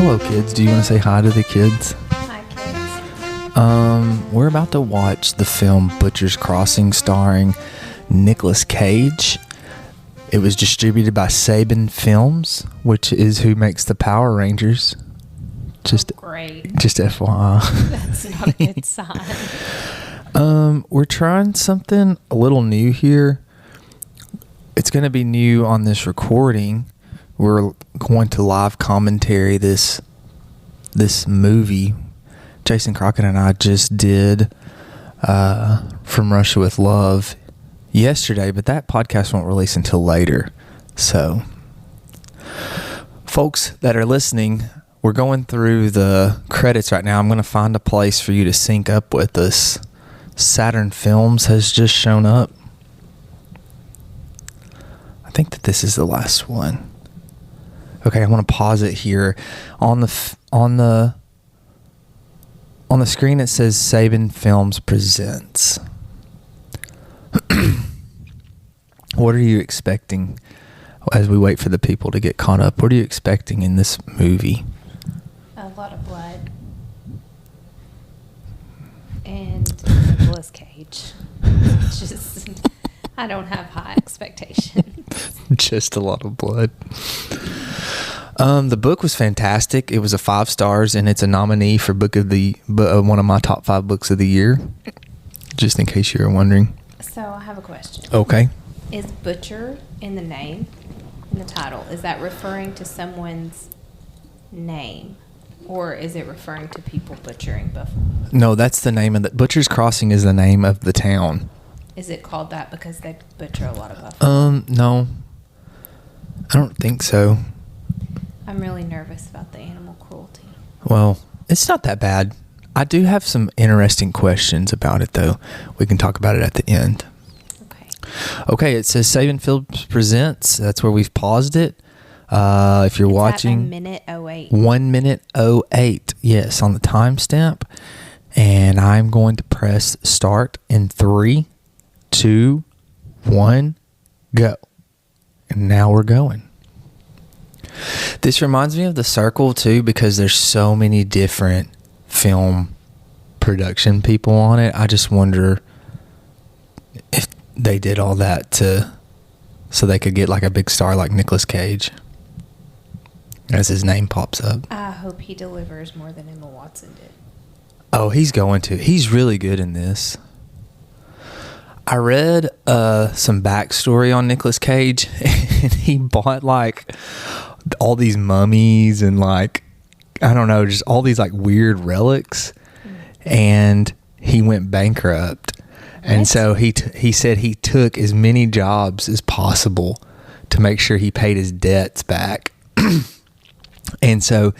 Hello, kids. Do you want to say hi to the kids? Hi, kids. We're about to watch the film Butcher's Crossing starring Nicolas Cage. It was distributed by Saban Films, which is who makes the Power Rangers. Great. Just FYI. That's not a good sign. We're trying something a little new here. It's going to be new on this recording. We're going to live commentary this movie. Jason Crockett and I just did From Russia with Love yesterday, but that podcast won't release until later. So, folks that are listening, we're going through the credits right now. I'm going to find a place for you to sync up with us. Saturn Films has just shown up. I think that this is the last one. Okay, I want to pause it here. On the screen it says Saban Films presents. What are you expecting as we wait for the people to get caught up? What are you expecting in this movie? A lot of blood. And Nicolas Cage. Just, I don't have high expectations. Just a lot of blood. The book was fantastic. It was a 5 stars, and it's a nominee for one of my top 5 books of the year. Just in case you were wondering. So I have a question. Okay. Is Butcher in the name, in the title? Is that referring to someone's name, or is it referring to people butchering buffalo? No, that's the name of the Butcher's Crossing is the name of the town. Is it called that because they butcher a lot of buffalo? No. I don't think so. I'm really nervous about the animal cruelty. Well, it's not that bad. I do have some interesting questions about it, though. We can talk about it at the end. Okay, it says Saban Films presents. That's where we've paused it. If you're watching, at 1:08. 1:08. Yes, on the timestamp. And I'm going to press start in 3, 2, 1, go. And now we're going. This reminds me of The Circle too, because there's so many different film production people on it. I just wonder if they did all that so they could get like a big star like Nicolas Cage as his name pops up. I hope he delivers more than Emma Watson did. Oh, he's going to. He's really good in this. I read some backstory on Nicolas Cage, and he bought like all these mummies and like, I don't know, just all these like weird relics, and he went bankrupt. And so he said he took as many jobs as possible to make sure he paid his debts back. And so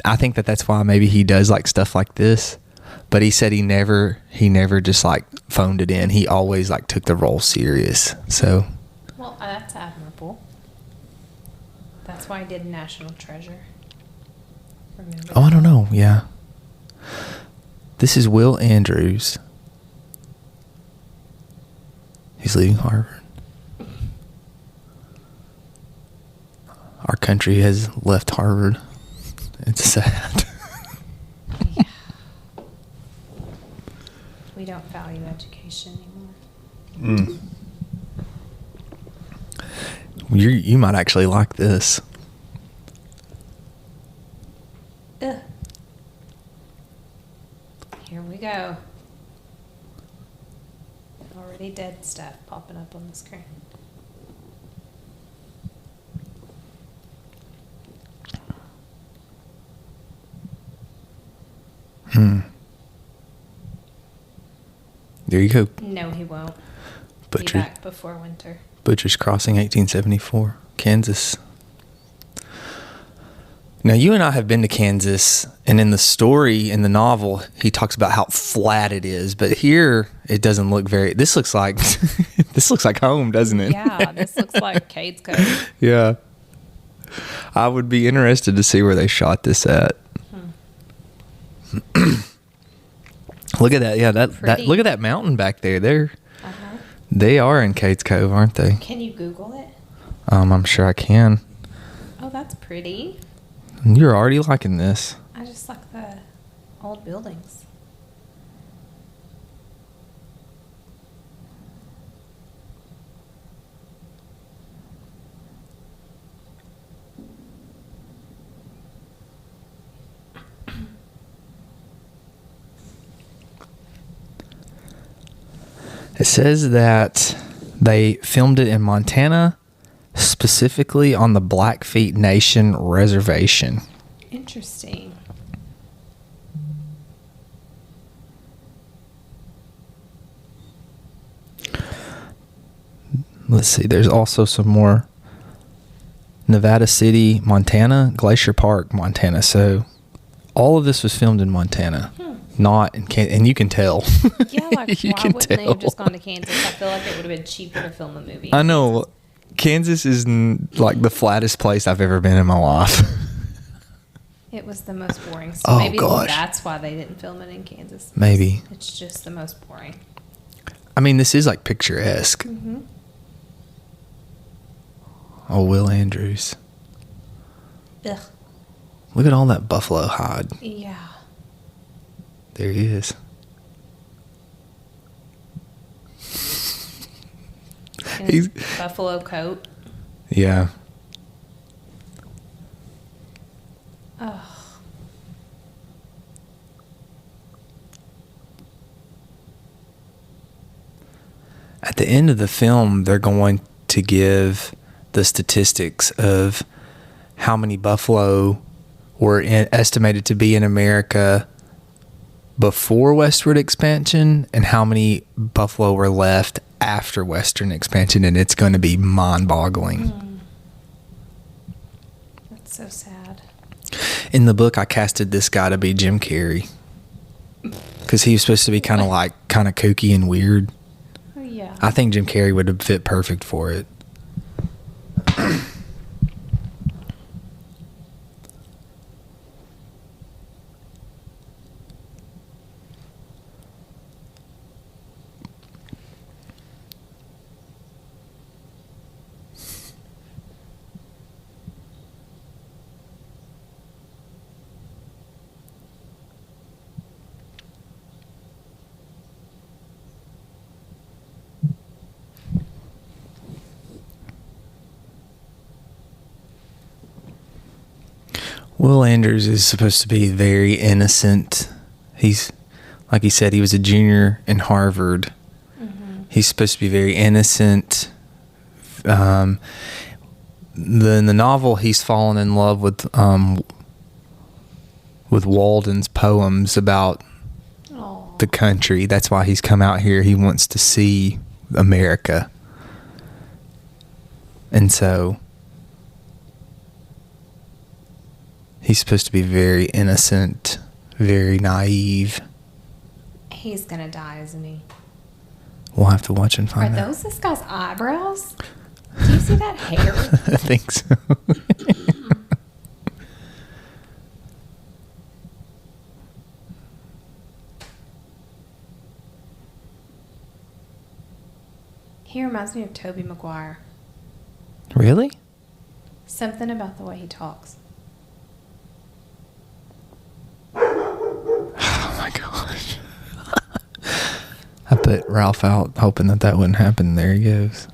I think that's why maybe he does like stuff like this. But he said he never just like phoned it in. He always like took the role serious. So, well, that's admirable. That's why I did National Treasure. Remember I don't know. Yeah. This is Will Andrews. He's leaving Harvard. Our country has left Harvard. It's sad. Yeah. We don't value education anymore. You might actually like this. Ugh. Here we go. Already dead stuff popping up on the screen. There you go. No, he won't. Be Butcher. back before winter. Butcher's Crossing, 1874, Kansas. Now, you and I have been to Kansas, and in the story, in the novel, he talks about how flat it is. But here, it doesn't look very... This looks like home, doesn't it? Yeah, this looks like Cade's Cove. Yeah. I would be interested to see where they shot this at. Look at that. Yeah, that look at that mountain back there. They are in Cade's Cove, aren't they? Can you Google it? I'm sure I can. Oh, that's pretty. You're already liking this. I just like the old buildings. It says that they filmed it in Montana, specifically on the Blackfeet Nation reservation. Interesting. Let's see. There's also some more. Nevada City, Montana, Glacier Park, Montana. So all of this was filmed in Montana. Not in Kansas, and you can tell. Yeah, like You why can wouldn't they tell. have just gone to Kansas? I feel like it would have been cheaper to film a movie. in I know. Kansas is like the flattest place I've ever been in my life. It was the most boring. So Oh, maybe gosh. that's why they didn't film it in Kansas. Maybe. It's just the most boring. I mean, this is like picturesque. Mm-hmm. Oh, Will Andrews. Ugh. Look at all that buffalo hide. Yeah. There he is. And his buffalo coat. Yeah. Ugh. At the end of the film, they're going to give the statistics of how many buffalo were estimated to be in America before westward expansion and how many buffalo were left after western expansion, and it's going to be mind-boggling. That's so sad. In the book, I casted this guy to be Jim Carrey because he was supposed to be kind of kooky and weird. Oh, yeah. I think Jim Carrey would have fit perfect for it. Will Andrews is supposed to be very innocent. He's, like he said, he was a junior in Harvard. Mm-hmm. He's supposed to be very innocent. In the novel, he's fallen in love with Walden's poems about Aw. the country. That's why he's come out here. He wants to see America. And so he's supposed to be very innocent, very naive. He's gonna die, isn't he? We'll have to watch and Are find out. those this guy's eyebrows? Do you see that hair? I think so. He reminds me of Tobey Maguire. Really? Something about the way he talks. Oh my gosh. I put Ralph out hoping that wouldn't happen. There he goes.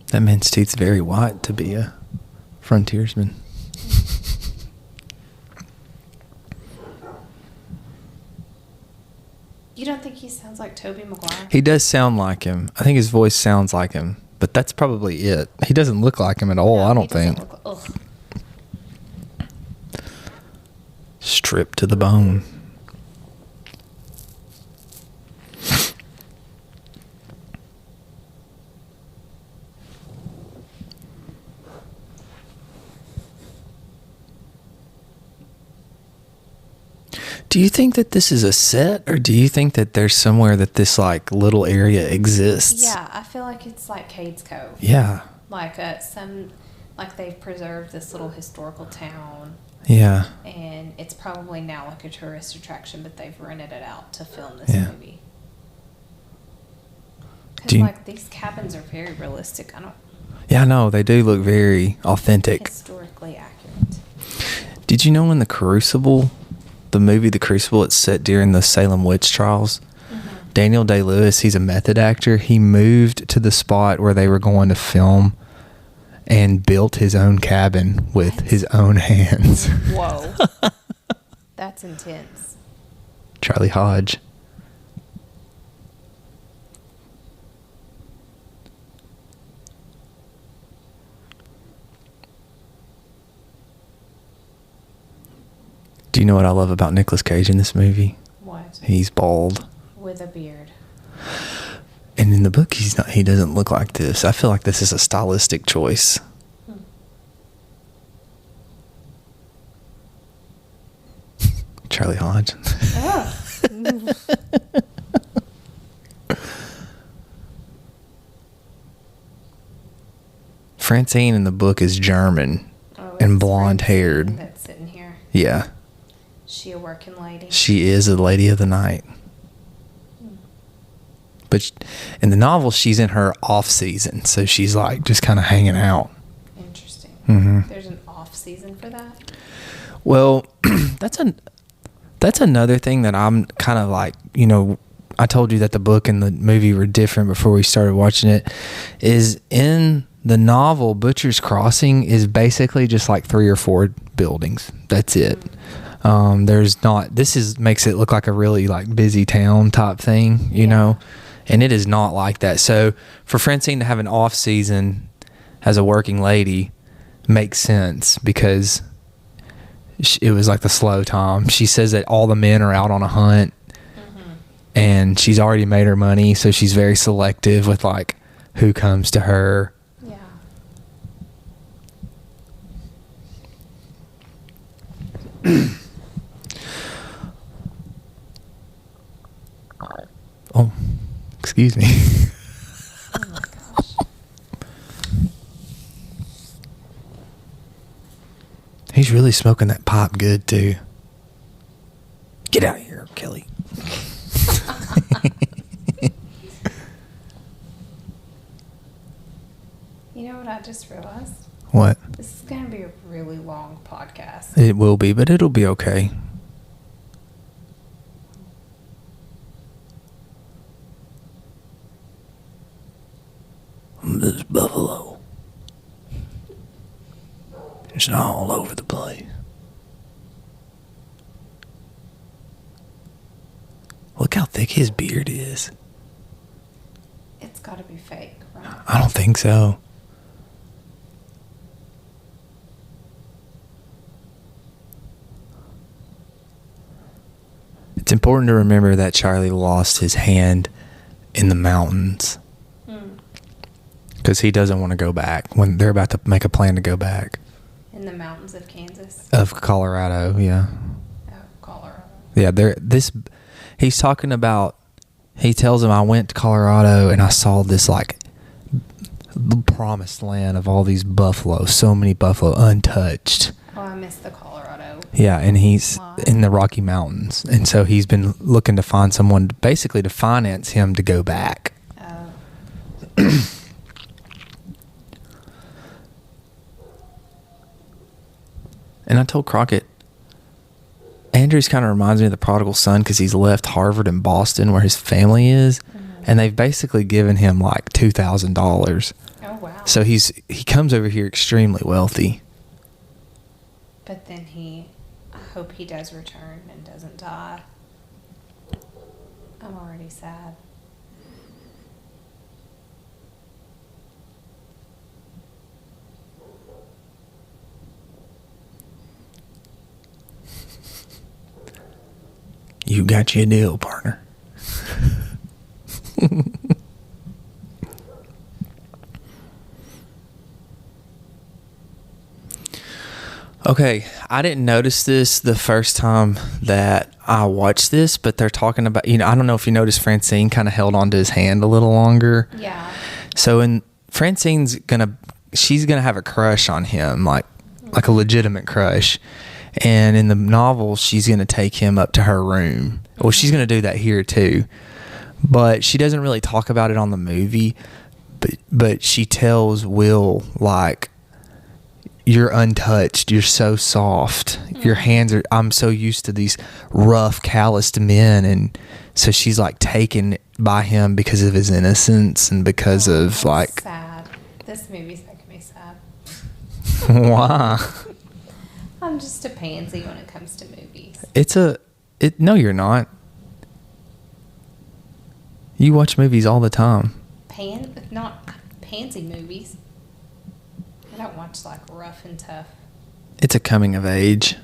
That man's teeth's very white to be a frontiersman. You don't think he sounds like Tobey Maguire? He does sound like him. I think his voice sounds like him, but that's probably it. He doesn't look like him at all, No, I he don't doesn't think. Ugh. Stripped to the bone. Do you think that this is a set, or do you think that there's somewhere that this like little area exists? Yeah, I feel like it's like Cades Cove. Yeah. Like like they've preserved this little historical town. Yeah. And it's probably now like a tourist attraction, but they've rented it out to film this Yeah. movie. Because, like, these cabins are very realistic. Yeah, I know. They do look very authentic. Historically accurate. Did you know in The Crucible, the movie The Crucible, it's set during the Salem witch trials? Mm-hmm. Daniel Day-Lewis, he's a method actor. He moved to the spot where they were going to film and built his own cabin with his own hands. Whoa. That's intense. Charlie Hodge. Do you know what I love about Nicolas Cage in this movie? What? He's bald. With a beard. And in the book, he's not. He doesn't look like this. I feel like this is a stylistic choice. Charlie Hodge. Oh. Francine in the book is German and blonde haired. That's sitting here. Yeah. She a working lady? She is a lady of the night. But in the novel, she's in her off season, so she's like just kind of hanging out. Interesting. Mm-hmm. There's an off season for that? Well, that's another thing that I'm kind of like, you know, I told you that the book and the movie were different before we started watching it, is in the novel, Butcher's Crossing is basically just like 3 or 4 buildings. That's it. There's not, makes it look like a really like busy town type thing, you know, and it is not like that. So for Francine to have an off season as a working lady makes sense because it was like the slow time. She says that all the men are out on a hunt and she's already made her money. So she's very selective with like who comes to her. Yeah. Oh, excuse me. Oh my gosh. He's really smoking that pipe good too. Get out of here, Kelly. You know what I just realized? What? This is going to be a really long podcast. It will be, but it'll be okay. This buffalo. It's all over the place. Look how thick his beard is. It's got to be fake, right? I don't think so. It's important to remember that Charlie lost his hand in the mountains. Because he doesn't want to go back when they're about to make a plan to go back. In the mountains of Kansas? Of Colorado, yeah. Oh, Colorado. Yeah, he's talking about, he tells him, I went to Colorado and I saw this like the promised land of all these buffalo, so many buffalo untouched. Oh, I missed the Colorado. Yeah, and he's in the Rocky Mountains. And so he's been looking to find someone basically to finance him to go back. Oh. And I told Crockett, Andrews kind of reminds me of the prodigal son because he's left Harvard and Boston where his family is, and they've basically given him like $2,000. Oh, wow. So he comes over here extremely wealthy. But then I hope he does return and doesn't die. I'm already sad. You got you a deal, partner. Okay, I didn't notice this the first time that I watched this, but they're talking about, I don't know if you noticed Francine kind of held onto his hand a little longer. Yeah. So Francine's she's gonna have a crush on him, like a legitimate crush. And in the novel, she's going to take him up to her room. Well, she's going to do that here too. But she doesn't really talk about it on the movie. But she tells Will, like, you're untouched. You're so soft. Your hands are, I'm so used to these rough, calloused men. And so she's like taken by him because of his innocence and because of like. Sad. This movie's making me sad. Why? I'm just a pansy when it comes to movies. No, you're not. You watch movies all the time. Not pansy movies. I don't watch like rough and tough. It's a coming of age.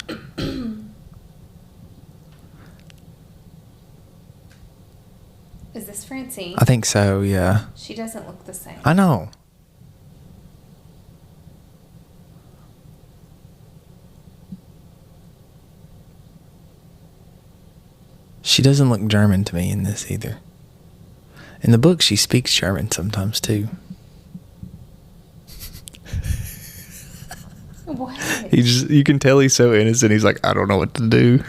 Is this Francine? I think so, yeah. She doesn't look the same. I know. She doesn't look German to me in this either. In the book, she speaks German sometimes too. What? You can tell he's so innocent. He's like, I don't know what to do.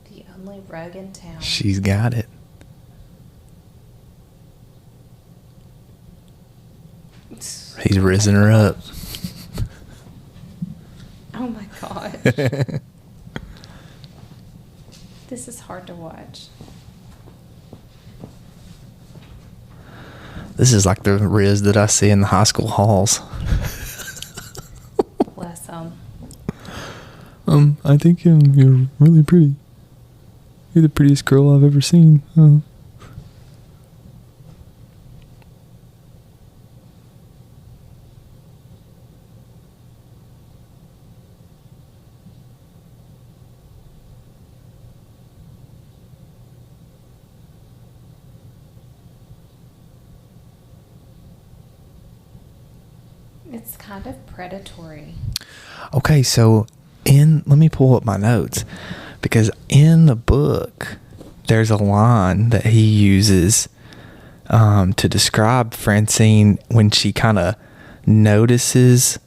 The only rug in town. She's got it. He's risen her up. Oh my gosh. This is hard to watch. This is like the Riz that I see in the high school halls. Bless him. I think you're really pretty. You're the prettiest girl I've ever seen. It's kind of predatory. Okay, so let me pull up my notes, because in the book there's a line that he uses to describe Francine when she kind of notices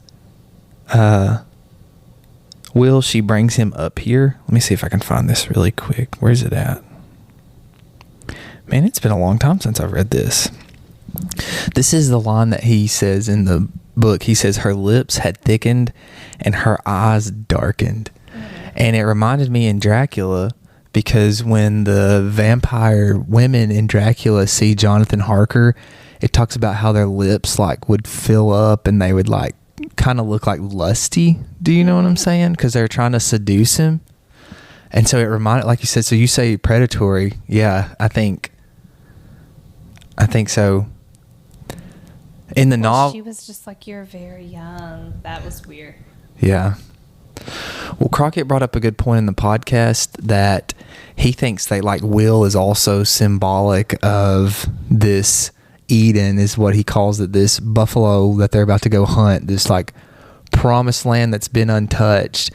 Will. She brings him up here. Let me see if I can find this really quick. Where's it at? Man, it's been a long time since I've read this. This is the line that he says in the book. He says her lips had thickened and her eyes darkened. And it reminded me in Dracula, because when the vampire women in Dracula see Jonathan Harker, it talks about how their lips like would fill up and they would like kind of look like lusty. Do you know what I'm saying? Because they're trying to seduce him. And so it reminded, like you said, so you say predatory. Yeah, I think so. In the novel, she was just like, you're very young. That was weird. Yeah. Well, Crockett brought up a good point in the podcast that he thinks that like Will is also symbolic of this Eden, is what he calls it, this buffalo that they're about to go hunt, this like promised land that's been untouched.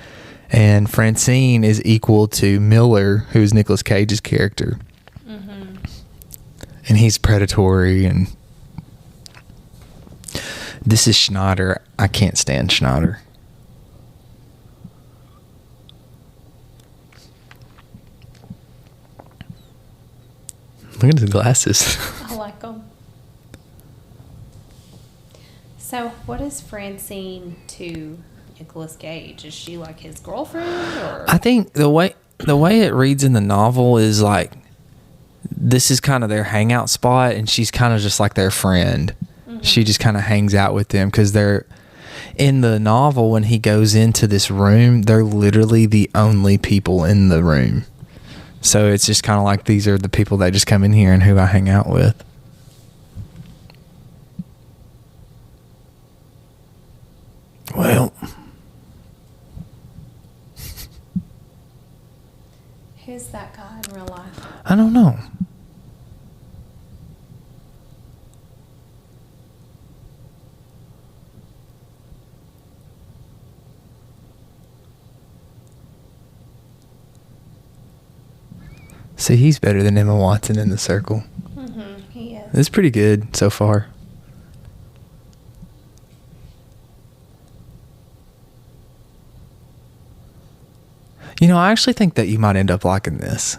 And Francine is equal to Miller, who's Nicolas Cage's character. Mm-hmm. And he's predatory, and this is Schneider. I can't stand Schneider. Look at his glasses. I like them. So, what is Francine to Nicolas Cage? Is she like his girlfriend, or? I think the way it reads in the novel is like this is kind of their hangout spot, and she's kind of just like their friend. Mm-hmm. She just kind of hangs out with them because they're in the novel. When he goes into this room, they're literally the only people in the room. So it's just kind of like, these are the people that just come in here and who I hang out with. Well, who's that guy in real life? I don't know. See, he's better than Emma Watson in The Circle. Mm-hmm, he is. It's pretty good so far. You know, I actually think that you might end up liking this.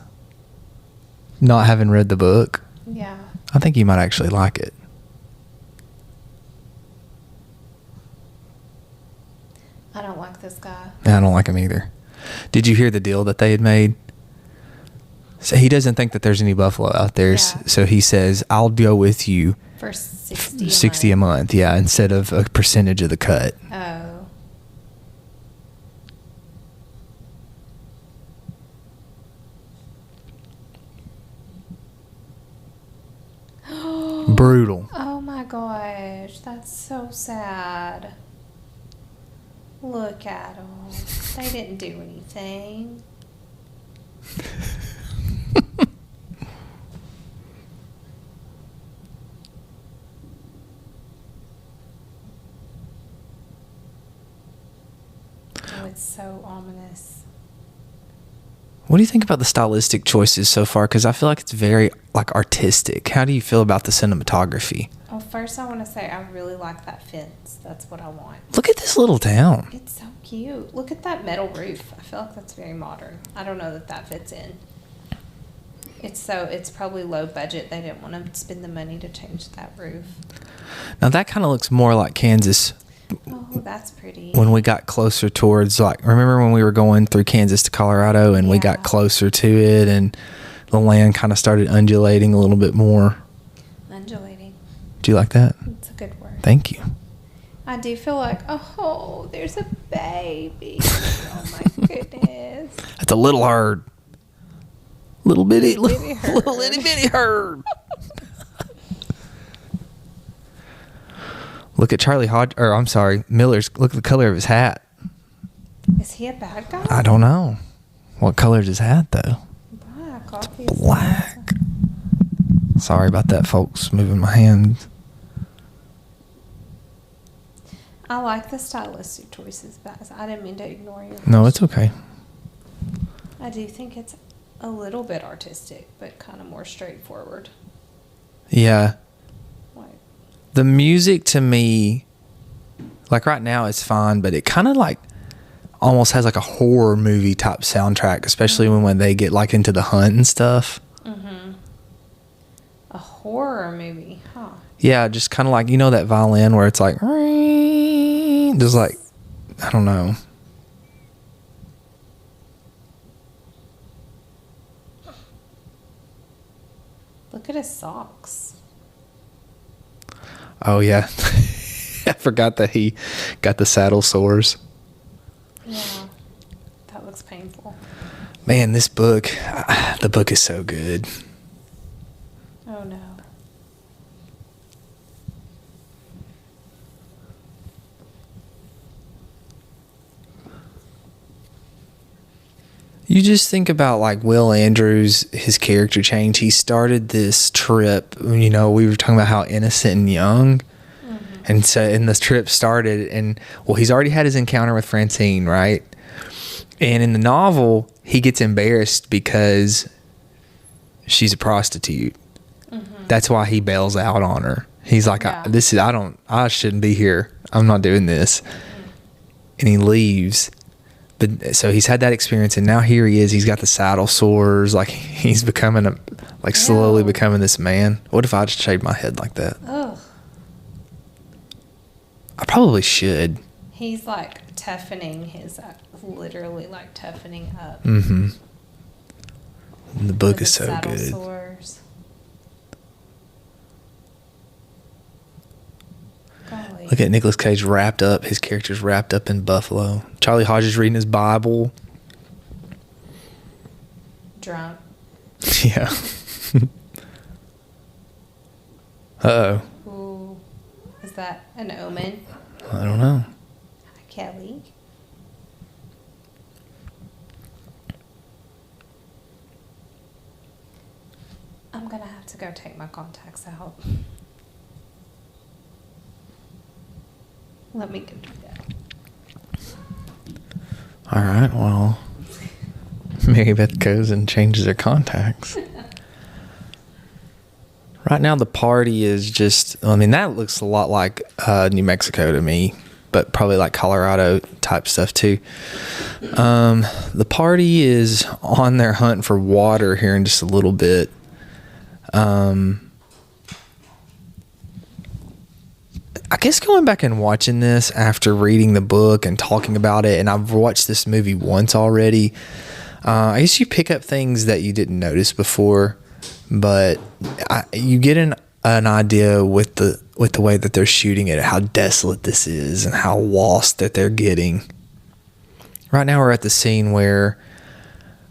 Not having read the book. Yeah. I think you might actually like it. I don't like this guy. I don't like him either. Did you hear the deal that they had made? So he doesn't think that there's any buffalo out there. Yeah. So he says, I'll go with you For 60 60 a month. Yeah, instead of a percentage of the cut. Oh. Brutal. Oh my gosh, that's so sad. Look at them. They didn't do anything. Oh, it's so ominous. What do you think about the stylistic choices so far? Because I feel like it's very artistic. How do you feel about the cinematography? Well, first I want to say I really like that fence. That's what I want. Look at this little town. It's so cute. Look at that metal roof. I feel like that's very modern. I don't know that fits in. It's probably low budget. They didn't want to spend the money to change that roof. Now that kind of looks more like Kansas. Oh, that's pretty. When we got closer towards, remember when we were going through Kansas to Colorado and we got closer to it and the land kind of started undulating a little bit more? Undulating. Do you like that? It's a good word. Thank you. I do feel like, oh, there's a baby. Oh my goodness. That's a little herd. Little bitty herd. Little itty bitty herd. Look at Miller's. Look at the color of his hat. Is he a bad guy? I don't know. What color is his hat, though? Black, obviously. Black. Sorry about that, folks. Moving my hands. I like the stylistic choices, but I didn't mean to ignore you. No, it's okay. I do think it's a little bit artistic, but kind of more straightforward. Yeah. Like, The music to me, right now, is fine, but it kind of almost has a horror movie type soundtrack, especially when they get into the hunt and stuff. mm-hmm. A horror movie, huh? Yeah, just kind of that violin where it's just I don't know. Look at his socks. Oh, yeah. I forgot that he got the saddle sores. Yeah, that looks painful. Man, this book, the book is so good. Oh, no. You just think about Will Andrews, his character change. He started this trip, we were talking about how innocent and young. Mm-hmm. And this trip started he's already had his encounter with Francine, right? And in the novel, he gets embarrassed because she's a prostitute. Mm-hmm. That's why he bails out on her. He's like, Yeah. I shouldn't be here. I'm not doing this. Mm-hmm. And he leaves. But so he's had that experience, and now here he is. He's got the saddle sores. He's becoming slowly Ew. becoming this man. What if I just shaved my head like that? Ugh. I probably should. He's toughening his, literally toughening up. Mm-hmm. The book With is his so saddle good. Sores. Golly. Look at Nicolas Cage wrapped up. His character's wrapped up in buffalo. Charlie Hodges reading his Bible. Drunk. Yeah. Uh-oh. Ooh. Is that an omen? I don't know. Hi, Kelly. I'm going to have to go take my contacts out. Let me go do that. All right, well, Mary Beth goes and changes her contacts. Right now, the party is just, I mean, that looks a lot like New Mexico to me, but probably like Colorado type stuff too. The party is on their hunt for water here in just a little bit. I guess going back and watching this after reading the book and talking about it, and I've watched this movie once already, I guess you pick up things that you didn't notice before. But you get an idea with the way that they're shooting it, how desolate this is and how lost that they're getting. Right now we're at the scene where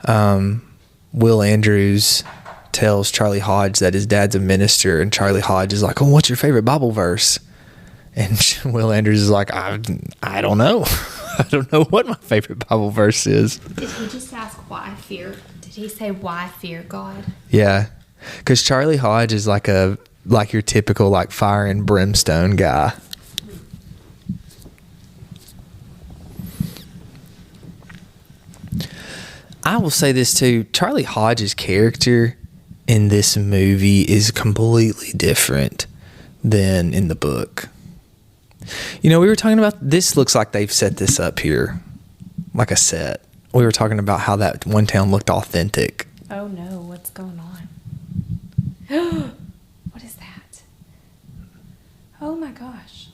Will Andrews tells Charlie Hodge that his dad's a minister, and Charlie Hodge is like, "Oh, what's your favorite Bible verse?" And Will Andrews is like, I don't know. I don't know what my favorite Bible verse is. Did he just ask why fear? Did he say why fear God? Yeah. Because Charlie Hodge is like your typical like fire and brimstone guy. I will say this too. Charlie Hodge's character in this movie is completely different than in the book. You know, we were talking about, this looks like they've set this up here like a set. We were talking about how that one town looked authentic. Oh no, what's going on? What is that? Oh my gosh.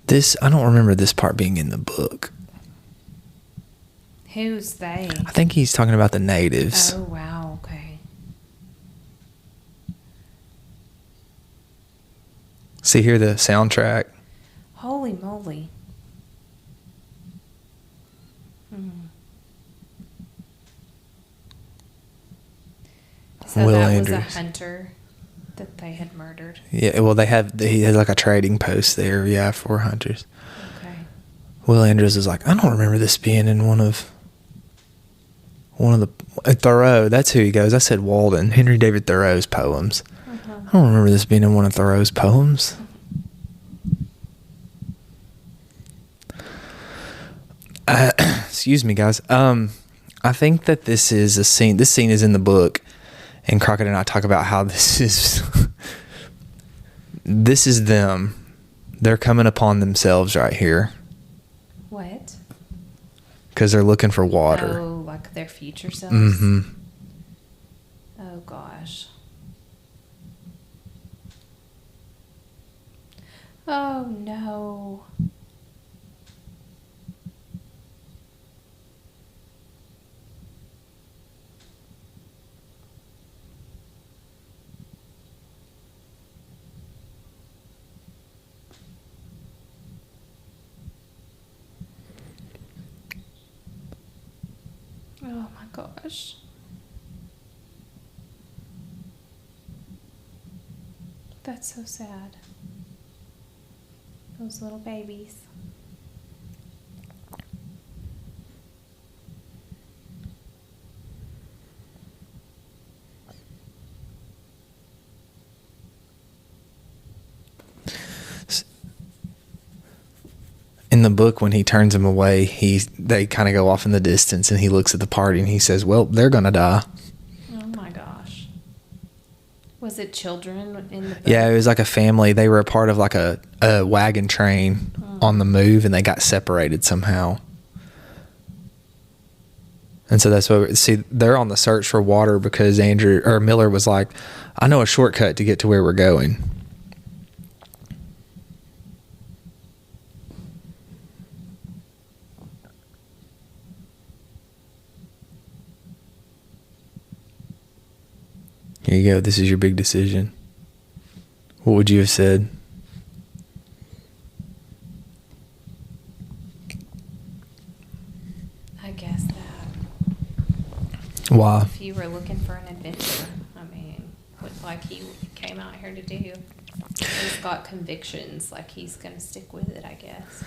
I don't remember this part being in the book. Who's they? I think he's talking about the natives. Oh wow, okay. See here the soundtrack. Holy moly. So Will that Andrews. was a hunter that they had murdered. Yeah, well, he has like a trading post there, yeah, for hunters. Okay. Will Andrews is like, I don't remember this being in one of the Thoreau. That's who he goes. I said Walden, Henry David Thoreau's poems. I don't remember this being in one of Thoreau's poems. Excuse me, guys. I think that this is a scene. This scene is in the book. And Crockett and I talk about how this is them. They're coming upon themselves right here. What? Because they're looking for water. Oh, like their future selves? Mm-hmm. Oh, gosh. Oh, no. Oh my gosh. That's so sad. Those little babies. In the book, when he turns him away, they kind of go off in the distance, and he looks at the party and he says, "Well, they're gonna die." Oh my gosh. Was it children in the book? Yeah, it was like a family. They were a part of like a wagon train on the move, and they got separated somehow. And so that's why they're on the search for water because Miller was like, "I know a shortcut to get to where we're going." Here you go. This is your big decision. What would you have said? I guess that. Why? If you were looking for an adventure, I mean, like he came out here to do, he's got convictions, like he's going to stick with it, I guess.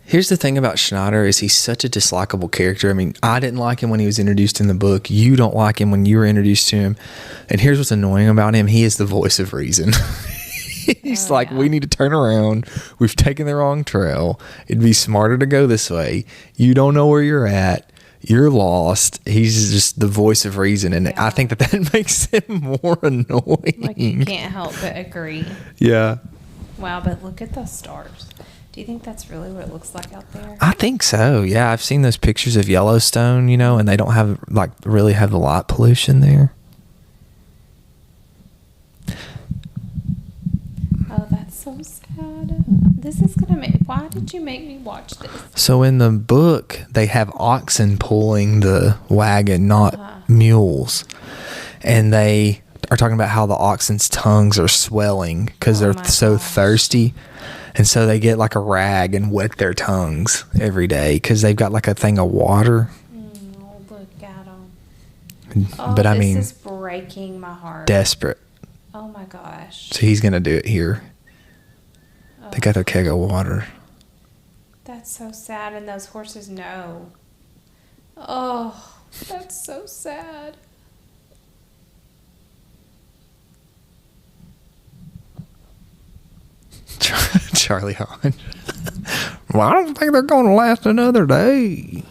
Here's the thing about Schneider is he's such a dislikable character. I mean, I didn't like him when he was introduced in the book. You don't like him when you were introduced to him. And here's what's annoying about him. He is the voice of reason. He's we need to turn around. We've taken the wrong trail. It'd be smarter to go this way. You don't know where you're at. you're lost. He's just the voice of reason, and I think that makes him more annoying. Like, you can't help but agree. Yeah. Wow, but look at the stars. Do you think that's really what it looks like out there? I think so. Yeah, I've seen those pictures of Yellowstone, and they don't have really have the light pollution there. Oh, that's so sad. This is gonna make. Why did you make me watch this? So in the book, they have oxen pulling the wagon, not mules, and they are talking about how the oxen's tongues are swelling because they're so thirsty. And so they get like a rag and wet their tongues every day because they've got like a thing of water. Oh, look at them. Oh, but I mean, this is breaking my heart. Desperate. Oh my gosh. So he's going to do it here. Oh. They got their keg of water. That's so sad. And those horses know. Oh, that's so sad. Charlie Hodge. Well, I don't think they're going to last another day.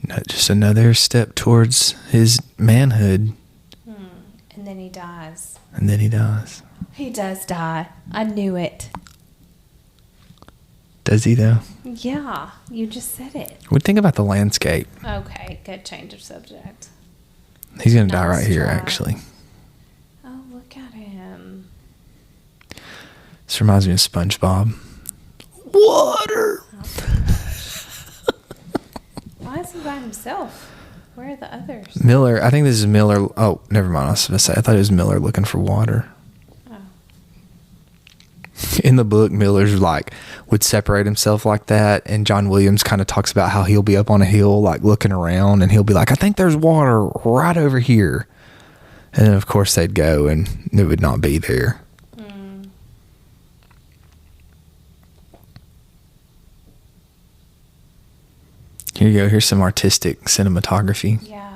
No, just another step towards his manhood. And then he dies. And then he dies. He does die. I knew it. Does he, though? Yeah, you just said it. What do you think about the landscape? Okay, good change of subject. He's going to die right here, actually. Oh, look at him. This reminds me of SpongeBob. Water! Why is he by himself? Where are the others? Miller. I think this is Miller. Oh, never mind. I was going to say. I thought it was Miller looking for water. In the book, Miller's would separate himself like that, and John Williams kind of talks about how he'll be up on a hill looking around, and he'll be like, I think there's water right over here, and then of course they'd go and it would not be there. Here you go. Here's some artistic cinematography. Yeah.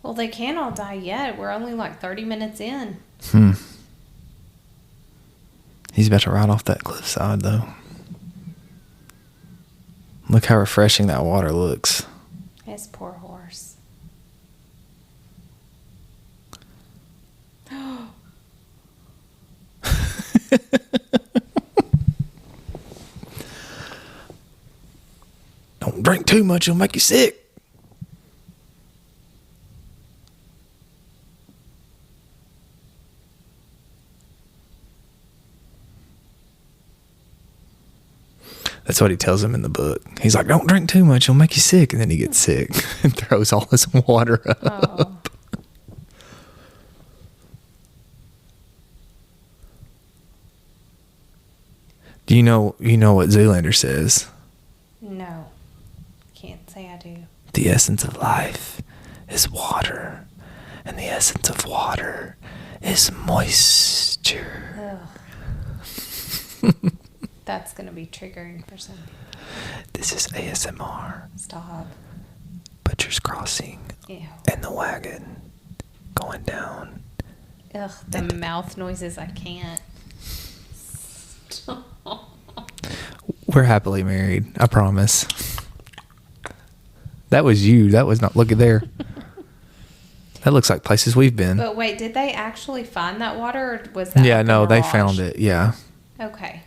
Well, they can't all die yet. We're only 30 minutes in. He's about to ride off that cliffside, though. Look how refreshing that water looks. His poor horse. Don't drink too much, it'll make you sick. That's what he tells him in the book. He's like, don't drink too much, it'll make you sick. And then he gets sick and throws all his water up. Oh. Do you know what Zoolander says? No. Can't say I do. The essence of life is water. And the essence of water is moisture. That's going to be triggering for some people. This is ASMR. Stop. Butcher's Crossing. Ew. And the wagon going down. Ugh, the mouth noises, I can't. We're happily married, I promise. That was you. That was not. Look at there. That looks like places we've been. But wait, did they actually find that water, or was that? Yeah, no, they found it. Yeah. Okay.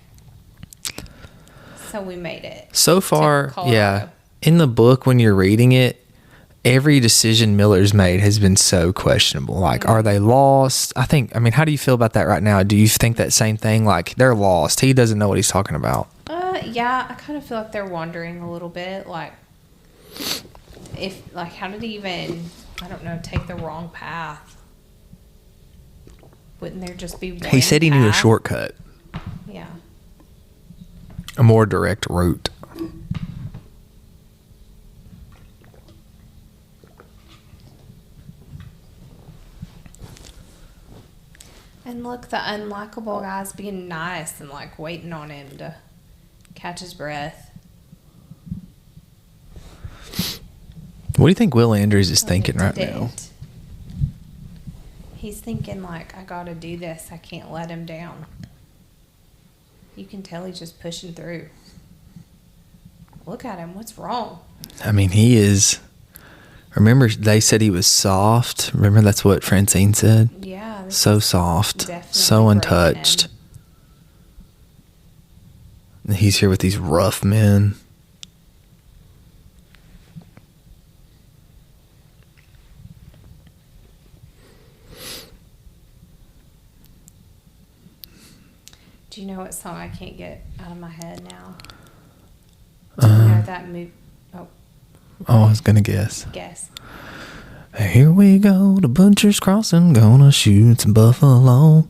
So we made it. So far, yeah. In the book, when you're reading it, every decision Miller's made has been so questionable. Are they lost? I mean, how do you feel about that right now? Do you think that same thing? They're lost. He doesn't know what he's talking about. Yeah, I kind of feel like they're wandering a little bit. How did he even, I don't know, take the wrong path? Wouldn't there just be one He said he knew a shortcut. Yeah. A more direct route. And look, the unlikable guy's being nice and waiting on him to catch his breath. What do you think Will Andrews is thinking right now? Didn't. He's thinking like, I gotta do this. I can't let him down. You can tell he's just pushing through. Look at him. What's wrong? I mean, he is. Remember, they said he was soft. Remember, that's what Francine said? Yeah. So soft. Definitely So untouched. And he's here with these rough men. Do you know what song I can't get out of my head now? Do you know that movie? Oh, I was going to guess. guess. Here we go to Butcher's Crossing, gonna shoot some buffalo.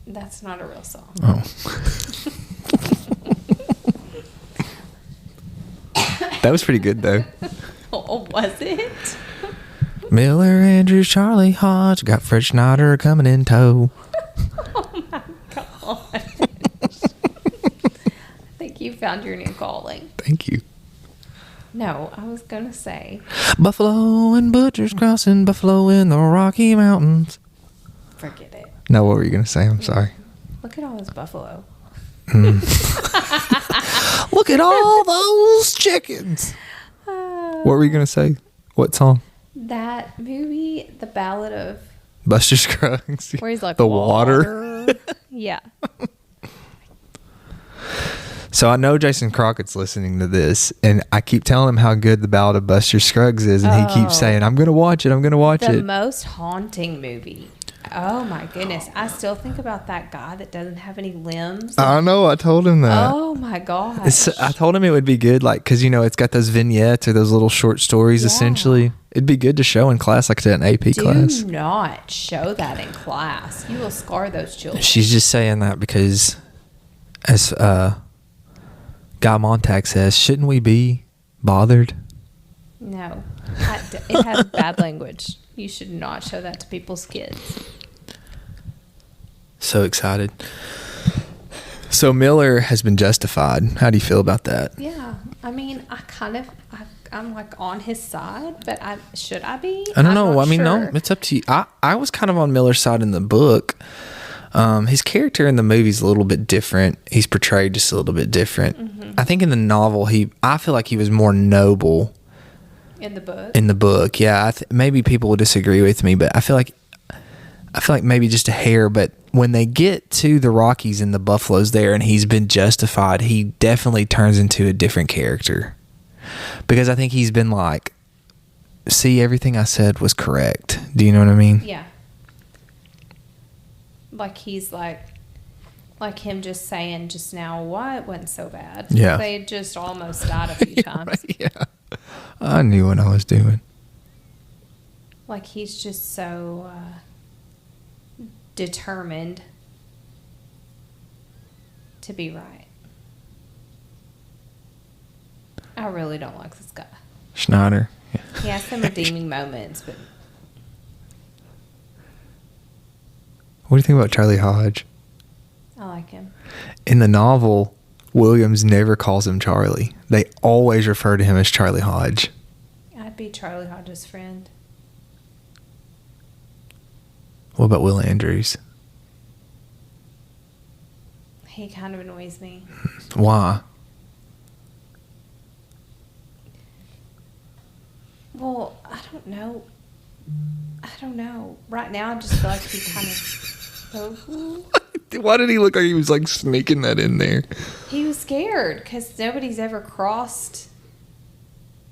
That's not a real song. Oh. That was pretty good, though. Oh, was it? Miller, Andrews, Charlie Hodge, got Fred Schneider coming in tow. Oh my gosh. I think you found your new calling. Thank you. No, I was going to say. Buffalo and Butcher's Crossing, Buffalo in the Rocky Mountains. Forget it. No, what were you going to say? I'm sorry. Look at all this buffalo. Look at all those chickens. What were you going to say? What song? That movie, The Ballad of... Buster Scruggs. Where he's like, the water. Yeah. So I know Jason Crockett's listening to this, and I keep telling him how good The Ballad of Buster Scruggs is, and he keeps saying, I'm going to watch it, I'm going to watch it. The most haunting movie. Oh my goodness. I still think about that guy that doesn't have any limbs. I know, I told him that. Oh my gosh. I told him it would be good, like, because, you know, it's got those vignettes or those little short stories, essentially. It'd be good to show in class, like an AP class. Do not show that in class. You will scar those children. She's just saying that because, as Guy Montag says, shouldn't we be bothered? No. It has bad language. You should not show that to people's kids. So excited. So Miller has been justified. How do you feel about that? Yeah. I mean, I'm like on his side, but should I be? I don't know. I mean, sure. no, it's up to you. I was kind of on Miller's side in the book. His character in the movie's a little bit different. He's portrayed just a little bit different. Mm-hmm. I think in the novel, I feel like he was more noble. In the book? In the book, yeah. Maybe people will disagree with me, but I feel like maybe just a hair. But when they get to the Rockies and the Buffaloes there, and he's been justified, he definitely turns into a different character. Because I think he's been like, see, everything I said was correct. Do you know what I mean? Yeah. Like he's like him just saying just now, what wasn't so bad. Yeah. They just almost died a few times. Yeah. I knew what I was doing. Like he's just so determined to be right. I really don't like this guy. Schneider. Yeah. He has some redeeming moments, but... What do you think about Charlie Hodge? I like him. In the novel, Williams never calls him Charlie. They always refer to him as Charlie Hodge. I'd be Charlie Hodge's friend. What about Will Andrews? He kind of annoys me. Why? Well, I don't know. Right now, I just feel like he kind of... Why did he look like he was like sneaking that in there? He was scared because nobody's ever crossed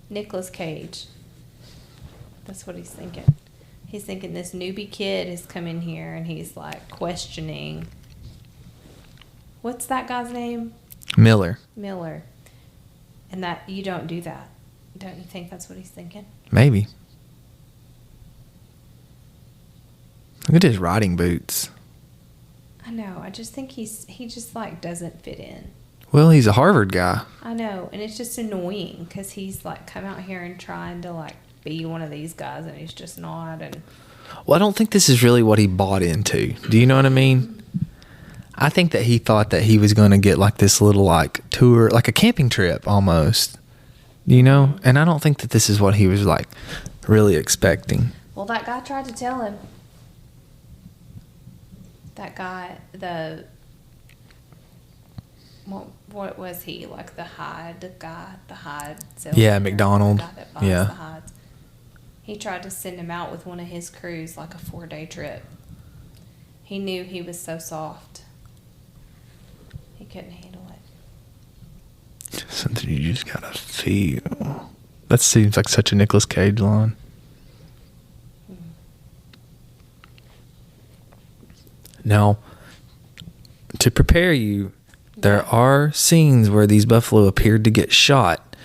Nicolas Cage. That's what he's thinking. He's thinking this newbie kid has come in here and he's like questioning. What's that guy's name? Miller. And that you don't do that. Don't you think that's what he's thinking? Maybe. Look at his riding boots. I know. I just think he just like doesn't fit in. Well, he's a Harvard guy. I know. And it's just annoying because he's like come out here and trying to like be one of these guys and he's just not. And well, I don't think this is really what he bought into. Do you know what I mean? I think that he thought that he was going to get like this little like tour, like a camping trip almost. you know? And I don't think that this is what he was like really expecting. Well, that guy tried to tell him. That guy, what was he? Like the hide guy, the hide salesman? Yeah, McDonald. The guy that buys the hides. He tried to send him out with one of his crews, like a 4-day trip. He knew he was so soft. He couldn't handle it. Something you just gotta feel. That seems like such a Nicolas Cage line. Now, to prepare you, there are scenes where these buffalo appeared to get shot.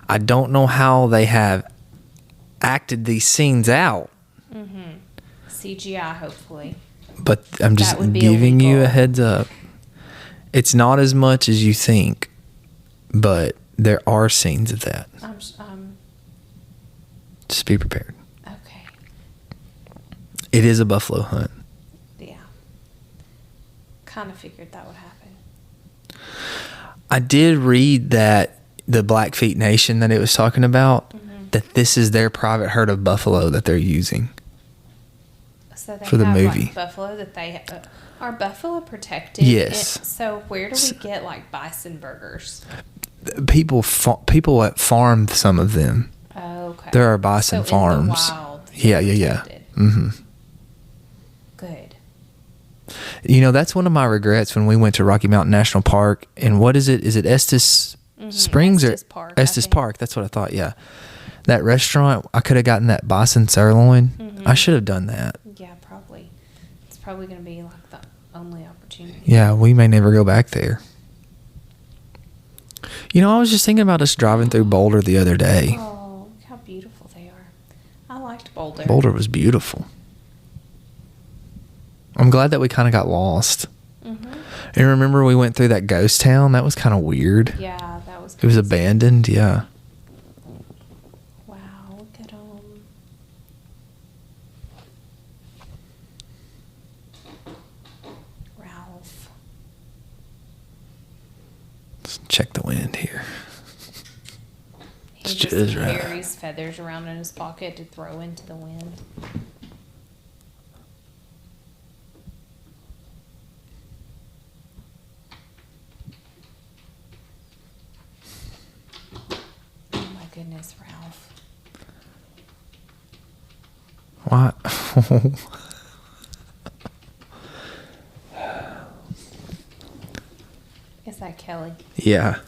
I don't know how they have acted these scenes out. CGI, hopefully. But I'm just giving illegal. you a heads up. It's not as much as you think, but there are scenes of that. Just be prepared. Okay. It is a buffalo hunt. Yeah. Kind of figured that would happen. I did read that the Blackfeet Nation that it was talking about, that this is their private herd of buffalo that they're using. So they for the have, movie. Like, buffalo that they are buffalo protected? Yes. So where do we get like bison burgers? People that farm some of them. Oh, okay. There are bison farms. In the wild, Yeah. Mm-hmm. Good. You know, that's one of my regrets when we went to Rocky Mountain National Park. And what is it? Is it Estes Springs Estes or Park, Estes Park? That's what I thought. Yeah. That restaurant, I could have gotten that bison sirloin. I should have done that. Yeah, probably. It's probably going to be like the only opportunity. Yeah, we may never go back there. You know, I was just thinking about us driving through Boulder the other day. Oh, look how beautiful they are. I liked Boulder. Boulder was beautiful. I'm glad that we kind of got lost. And remember we went through that ghost town? That was kind of weird. Yeah, that was It was crazy. abandoned, yeah. Wow, look at them. Ralph. Let's check the wind here. He It's just just right. carries feathers around in his pocket to throw into the wind. Oh my goodness, Ralph. What? Is that Kelly? Yeah.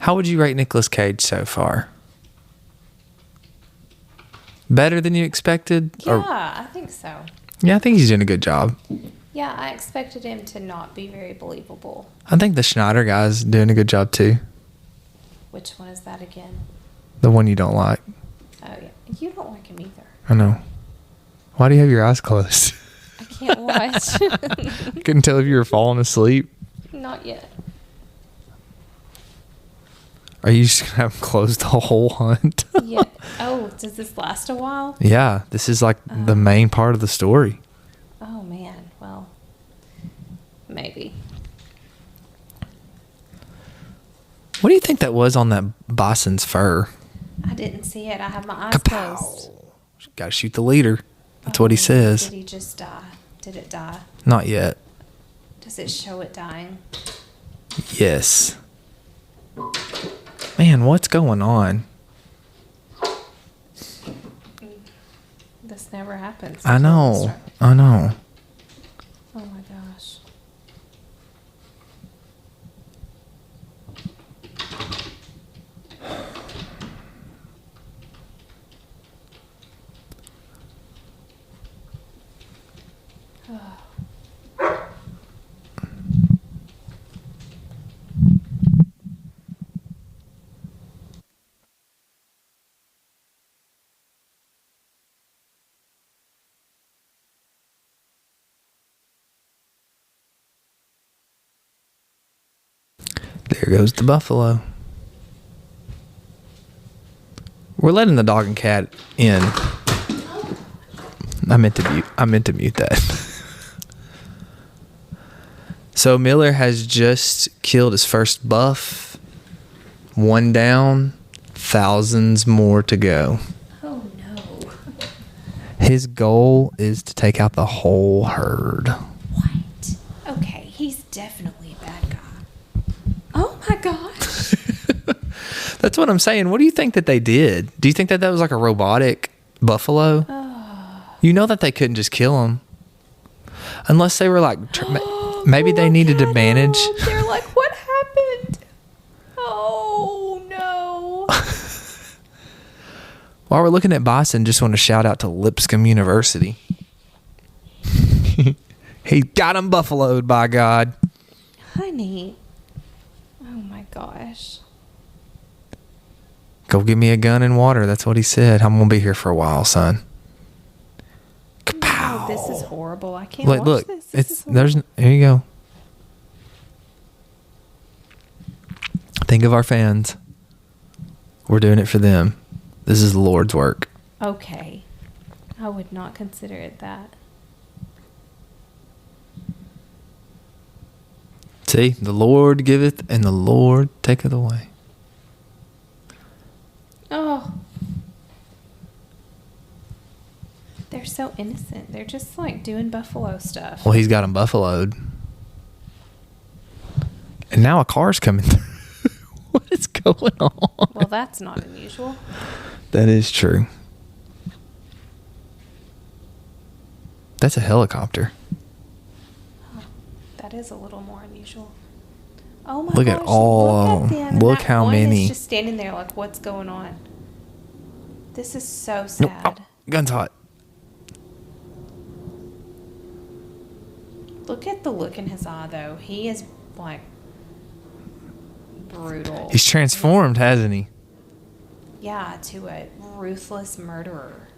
How would you rate Nicolas Cage so far? Better than you expected? Yeah, I think so. Yeah, I think he's doing a good job. Yeah, I expected him to not be very believable. I think the Schneider guy's doing a good job too. Which one is that again? The one you don't like. Oh, yeah. You don't like him either. I know. Why do you have your eyes closed? I can't watch. Couldn't tell if you were falling asleep. Not yet. Are you just gonna have them closed the whole hunt? Yeah. Oh, does this last a while? Yeah, this is like the main part of the story. Oh, man. Well, maybe. What do you think that was on that bison's fur? I didn't see it. I have my eyes closed. Got to shoot the leader. That's what he says. Did he just die? Did it die? Not yet. Does it show it dying? Yes. Man, what's going on? This never happens. I know. I know. Oh my gosh. There goes the buffalo. We're letting the dog and cat in. I meant to mute that. So Miller has just killed his first buff. 1 down, thousands more to go. Oh no. His goal is to take out the whole herd. What? Okay, he's definitely a bad guy. Oh my gosh. That's what I'm saying. What do you think that they did? Do you think that was like a robotic buffalo? You know that they couldn't just kill him. Unless they were like, maybe they needed to manage. They're like, what happened? Oh no. While we're looking at bison, just want to shout out to Lipscomb University. He got him buffaloed, by God. Honey. Oh my gosh. Go get me a gun and water. That's what he said. I'm going to be here for a while, son. Kapow. Oh, this is horrible. I can't watch this. Here you go. Think of our fans. We're doing it for them. This is the Lord's work. Okay. I would not consider it that. See, the Lord giveth and the Lord taketh away. Oh. They're so innocent. They're just like doing buffalo stuff. Well, he's got him buffaloed. And now a car's coming through. What is going on? Well, that's not unusual. That is true. That's a helicopter. Oh, that is a little more unusual. Oh my Look gosh. at all of them. Them. And Look that how one many. is just standing there like, what's going on? This is so Nope. sad. Oh, gun's hot. Look at the look in his eye, though. He is like brutal. He's transformed, hasn't he? Yeah, to a ruthless murderer.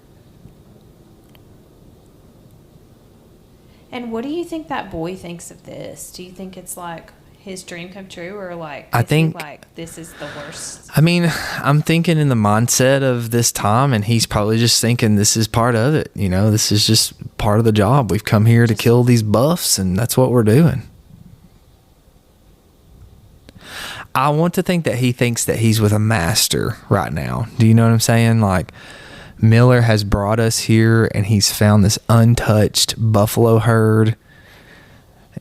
And what do you think that boy thinks of this? Do you think it's like his dream come true, or like I think like this is the worst? I mean, I'm thinking in the mindset of this time, and he's probably just thinking this is part of it. You know, this is just part of the job. We've come here to kill these buffs, and that's what we're doing. I want to think that he thinks that he's with a master right now. Do you know what I'm saying? Like, Miller has brought us here, and he's found this untouched buffalo herd.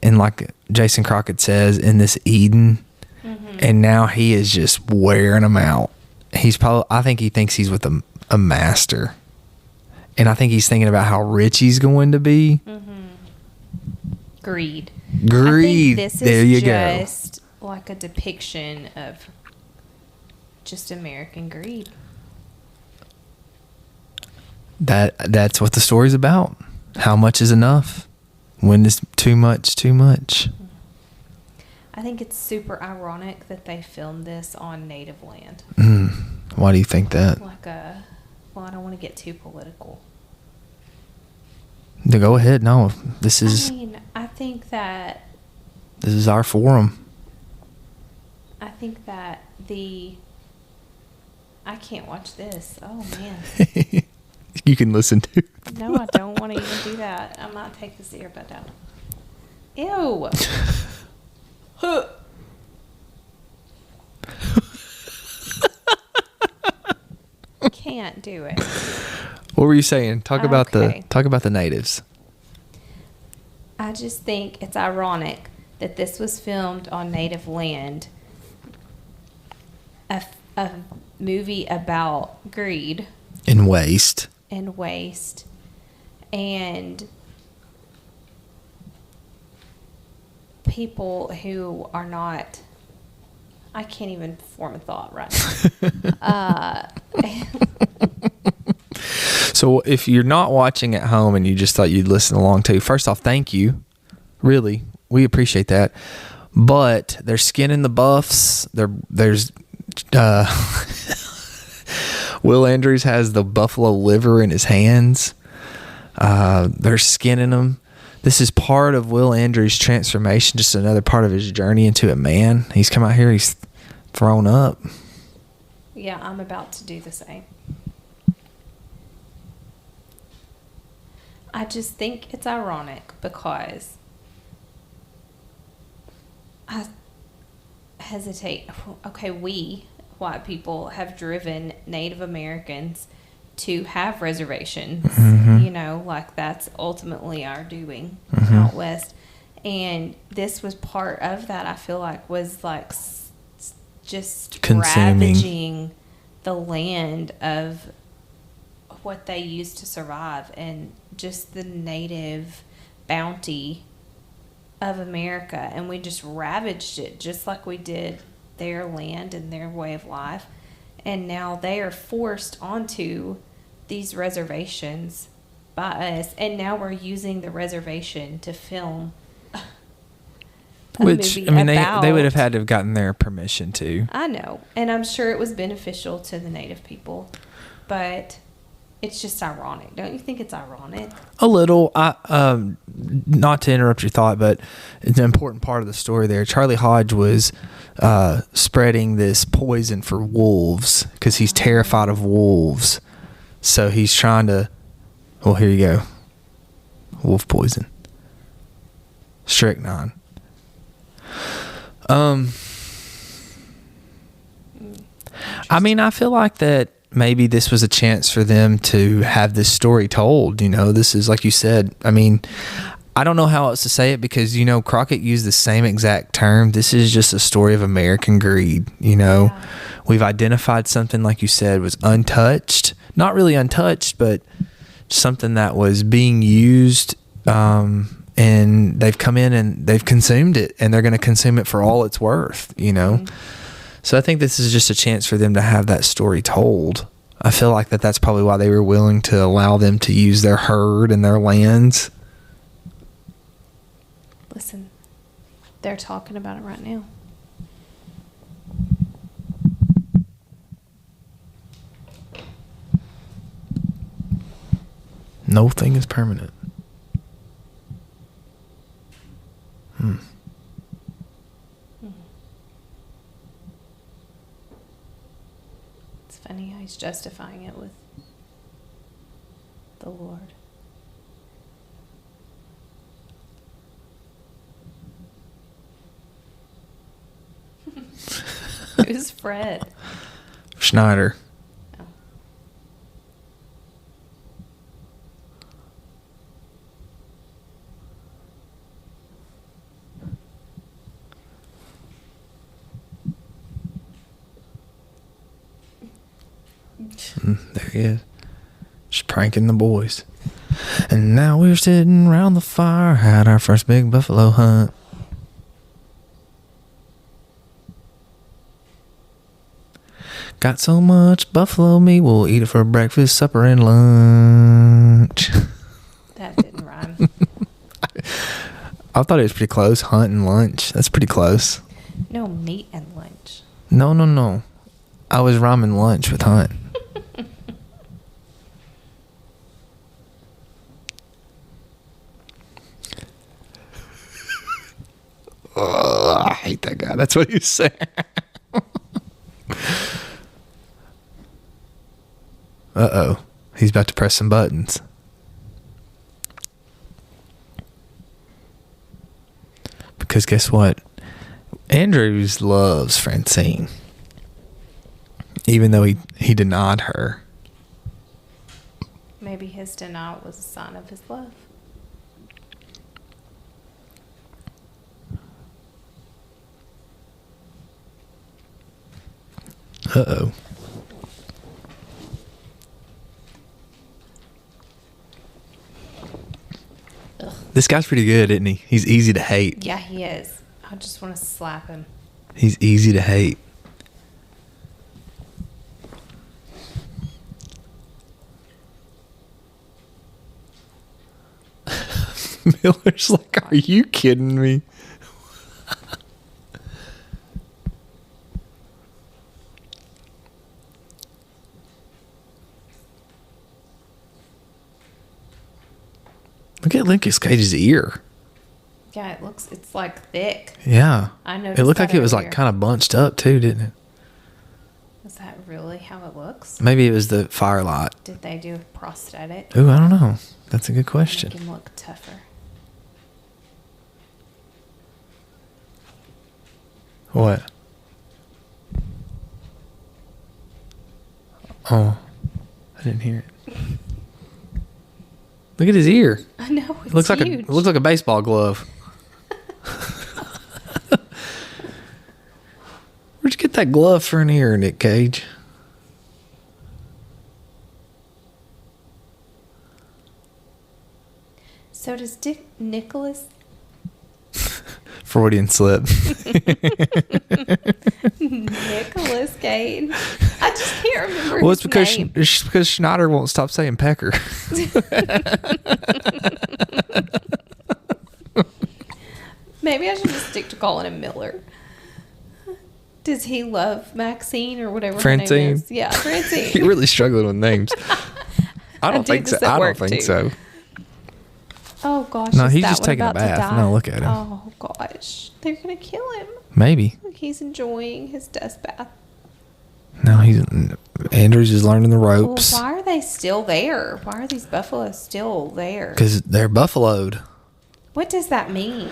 And like Jason Crockett says, in this Eden. Mm-hmm. And now he is just wearing them out. I think he thinks he's with a master. And I think he's thinking about how rich he's going to be. Mm-hmm. Greed. Greed. I think this there is you just like a depiction of just American greed. That's what the story's about. How much is enough? When is too much too much? I think it's super ironic that they filmed this on native land. Why do you think that? Well, I don't want to get too political. To go ahead. No, I think that this is our forum. I think that I can't watch this. Oh man. You can listen to. No, I don't want to even do that. I might take this earbud out. Ew. Can't do it. What were you saying? Talk about the natives. I just think it's ironic that this was filmed on native land. A movie about greed And waste. And people who are not, I can't even form a thought right now. So if you're not watching at home and you just thought you'd listen along to, first off, thank you. Really, we appreciate that. But they're skinning the buffs. There's Will Andrews has the buffalo liver in his hands. They're skinning them. This is part of Will Andrews' transformation, just another part of his journey into a man. He's come out here, he's thrown up. Yeah, I'm about to do the same. I just think it's ironic because hesitate. Okay, we white people have driven Native Americans to have reservations. You know, like that's ultimately our doing out west. And this was part of that. I feel like was like just consuming, ravaging the land of what they used to survive, and just the native bounty of America, and we just ravaged it just like we did their land and their way of life. And now they are forced onto these reservations by us, and now we're using the reservation to film which I mean they would have had to have gotten their permission to. I know, and I'm sure it was beneficial to the native people, but it's just ironic. Don't you think it's ironic? A little. Not to interrupt your thought, but it's an important part of the story there. Charlie Hodge was spreading this poison for wolves because he's terrified of wolves. So he's trying to... Well, here you go. Wolf poison. Strychnine. I mean, I feel like that maybe this was a chance for them to have this story told. You know, this is, like you said, I mean, I don't know how else to say it because, you know, Crockett used the same exact term. This is just a story of American greed, you know. Yeah. We've identified something, like you said, was untouched. Not really untouched, but something that was being used, and they've come in and they've consumed it, and they're going to consume it for all it's worth, you know. So I think this is just a chance for them to have that story told. I feel like that's probably why they were willing to allow them to use their herd and their lands. Listen, they're talking about it right now. No thing is permanent. It's funny how he's justifying it with the Lord. Who's Fred? Schneider. There he is. Just pranking the boys. And now we're sitting around the fire, had our first big buffalo hunt. Got so much buffalo meat, we'll eat it for breakfast, supper, and lunch. That didn't rhyme. I thought it was pretty close. Hunt and lunch. That's pretty close. No, meat and lunch. No. I was rhyming lunch with hunt. Oh, I hate that guy. That's what he's saying. Uh-oh. He's about to press some buttons. Because guess what? Andrews loves Francine. Even though he denied her. Maybe his denial was a sign of his love. Uh-oh. Ugh. This guy's pretty good, isn't he? He's easy to hate. Yeah, he is. I just want to slap him. He's easy to hate. Miller's like, are you kidding me? Look at Nicolas Cage's ear. Yeah, it's like thick. Yeah. I noticed. It looked like it was earlier. like kind of bunched up too, didn't it? Is that really how it looks? Maybe it was the firelight. Did they do a prosthetic? Ooh, I don't know. That's a good question. Make him look tougher. What? Oh, I didn't hear it. Look at his ear. I know, it's Looks huge. it looks like a baseball glove. Where'd you get that glove for an ear, Nick Cage? So does Nicholas Freudian slip. Nicolas Cage? I just can't remember Well, his it's because name. Schneider won't stop saying Pecker. Maybe I should just stick to calling him Miller. Does he love Maxine or whatever her name Francine. is? Yeah, Francine. You're really struggling with names. I don't do think so. this at I don't work, think too. so. Oh gosh, No, is he's that just one taking a about to bath. die? No, look at him. Oh gosh, they're gonna kill him. Maybe. He's enjoying his death bath. No, Andrews is learning the Well, ropes. why are they still there? Why are these buffaloes still there? Because they're buffaloed. What does that mean?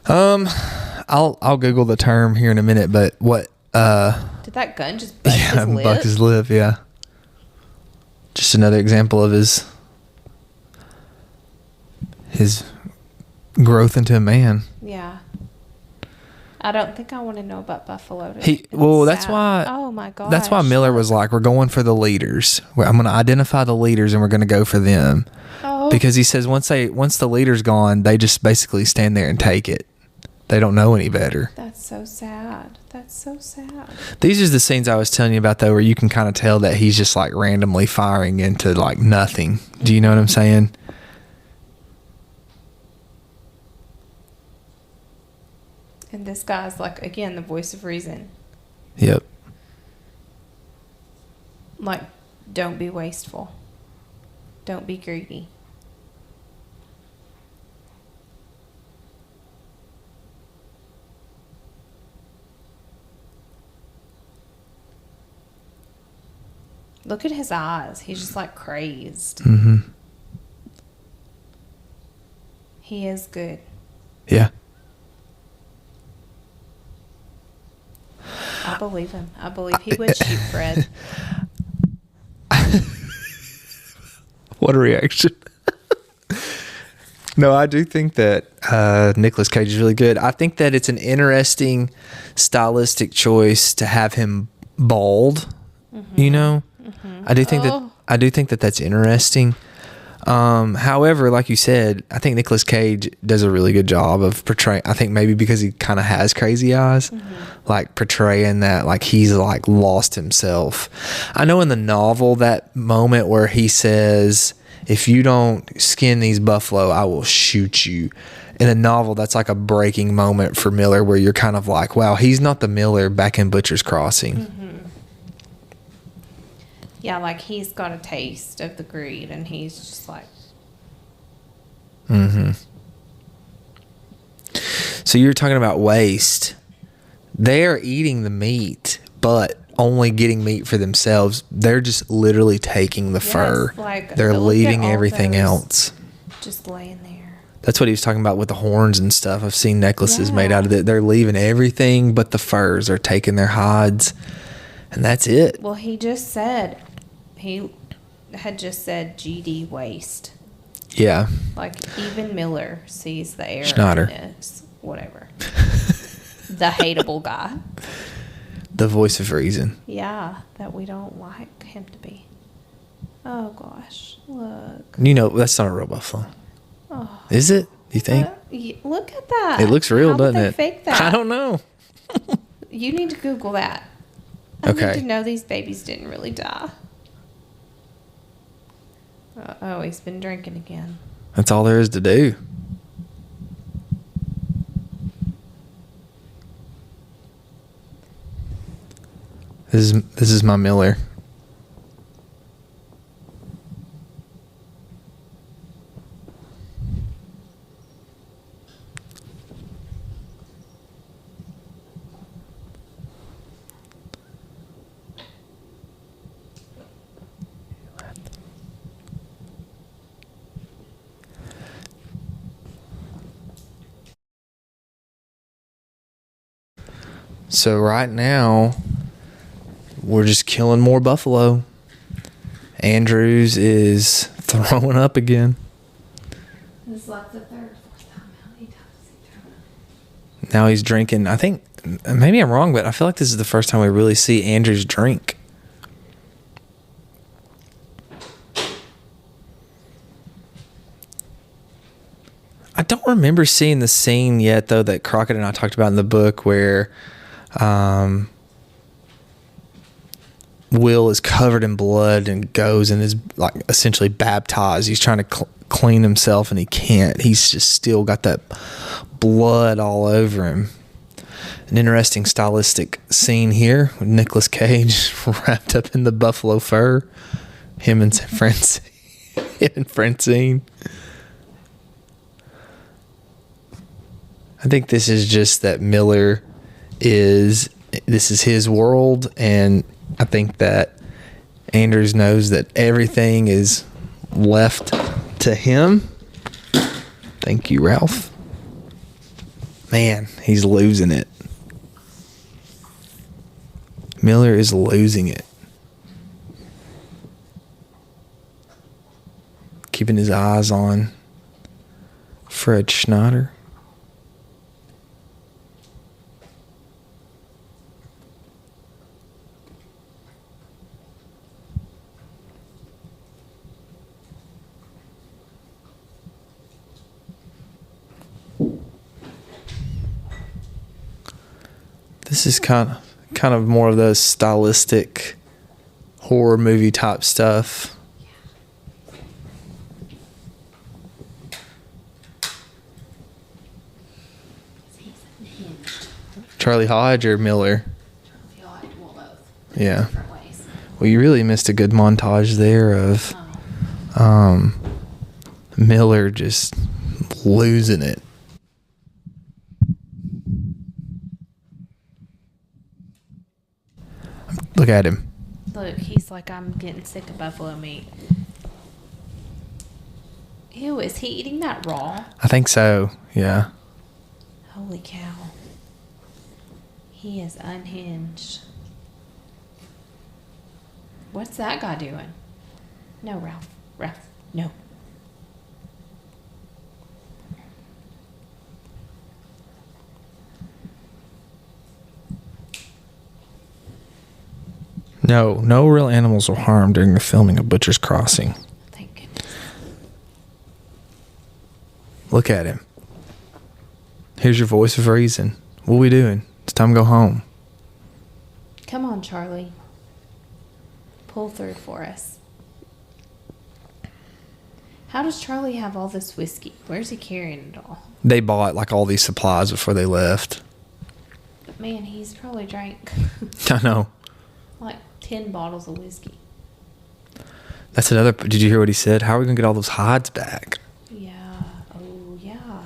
I'll Google the term here in a minute, but what Did that gun just buck his lip? buck his lip, yeah. Just another example of his growth into a man. Yeah. I don't think I want to know about buffalo. That's why. Oh my gosh. That's why Miller was like, "We're going for the leaders. I'm going to identify the leaders, and we're going to go for them." Oh. Because he says once the leader's gone, they just basically stand there and take it. They don't know any better. That's so sad. That's so sad. These are the scenes I was telling you about, though, where you can kind of tell that he's just like randomly firing into like nothing. Do you know what I'm saying? And this guy's like, again, the voice of reason. Yep. Like, don't be wasteful. Don't be greedy. Look at his eyes. He's just like crazed. Mm-hmm. He is good. Yeah. I believe him. I believe he would shoot Fred. What a reaction. No, I do think that Nicolas Cage is really good. I think that it's an interesting stylistic choice to have him bald. Mm-hmm. You know, mm-hmm. I do think that that's interesting. However, like you said, I think Nicolas Cage does a really good job of portraying. I think maybe because he kind of has crazy eyes, like portraying that like he's like lost himself. I know in the novel that moment where he says, "If you don't skin these buffalo, I will shoot you." In a novel, that's like a breaking moment for Miller, where you're kind of like, "Wow, he's not the Miller back in Butcher's Crossing." Mm-hmm. Yeah, like he's got a taste of the greed, and he's just like. Mm-hmm. So you're talking about waste. They're eating the meat, but only getting meat for themselves. They're just literally taking the fur. Like, they're leaving everything else. Just laying there. That's what he was talking about with the horns and stuff. I've seen necklaces made out of it. They're leaving everything but the furs. They're taking their hides, and that's it. Well, he had just said GD waste. Yeah. Like, even Miller sees the error Schneider. in this. Whatever. The hateable guy. The voice of reason. Yeah, that we don't like him to be. Oh, gosh. Look. You know, that's not a real buffalo. Oh. Is it? Do you think? Look at that. It looks real, How doesn't would they it? fake that? I don't know. You need to Google that. I need to know these babies didn't really die. Oh, he's been drinking again. That's all there is to do. This is my Miller. So right now, we're just killing more buffalo. Andrews is throwing up again. This is like the third or fourth time. How many times has he thrown up? Now he's drinking. I think, maybe I'm wrong, but I feel like this is the first time we really see Andrews drink. I don't remember seeing the scene yet, though, that Crockett and I talked about in the book where Will is covered in blood and goes and is like essentially baptized. He's trying to clean himself and he can't. He's just still got that blood all over him. An interesting stylistic scene here with Nicolas Cage wrapped up in the buffalo fur. Him and Francine. I think this is just that this is his world, and I think that Andrews knows that everything is left to him. Thank you, Ralph. Man, he's losing it. Miller is losing it. Keeping his eyes on Fred Schneider. This is kind of more of those stylistic horror movie type stuff. Charlie Hodge or Miller? Well, both. Yeah. Different ways. Well, you really missed a good montage there of Miller just losing it. Look at him. Look, he's like, I'm getting sick of buffalo meat. Ew, is he eating that raw? I think so, yeah. Holy cow. He is unhinged. What's that guy doing? No, Ralph. Ralph, no. No real animals were harmed during the filming of Butcher's Crossing. Thank goodness. Look at him. Here's your voice of reason. What are we doing? It's time to go home. Come on, Charlie. Pull through for us. How does Charlie have all this whiskey? Where's he carrying it all? They bought like all these supplies before they left. But man, he's probably drank I know. like 10 bottles of whiskey. That's another. Did you hear what he said? How are we going to get all those hides back? Yeah. Oh, yeah.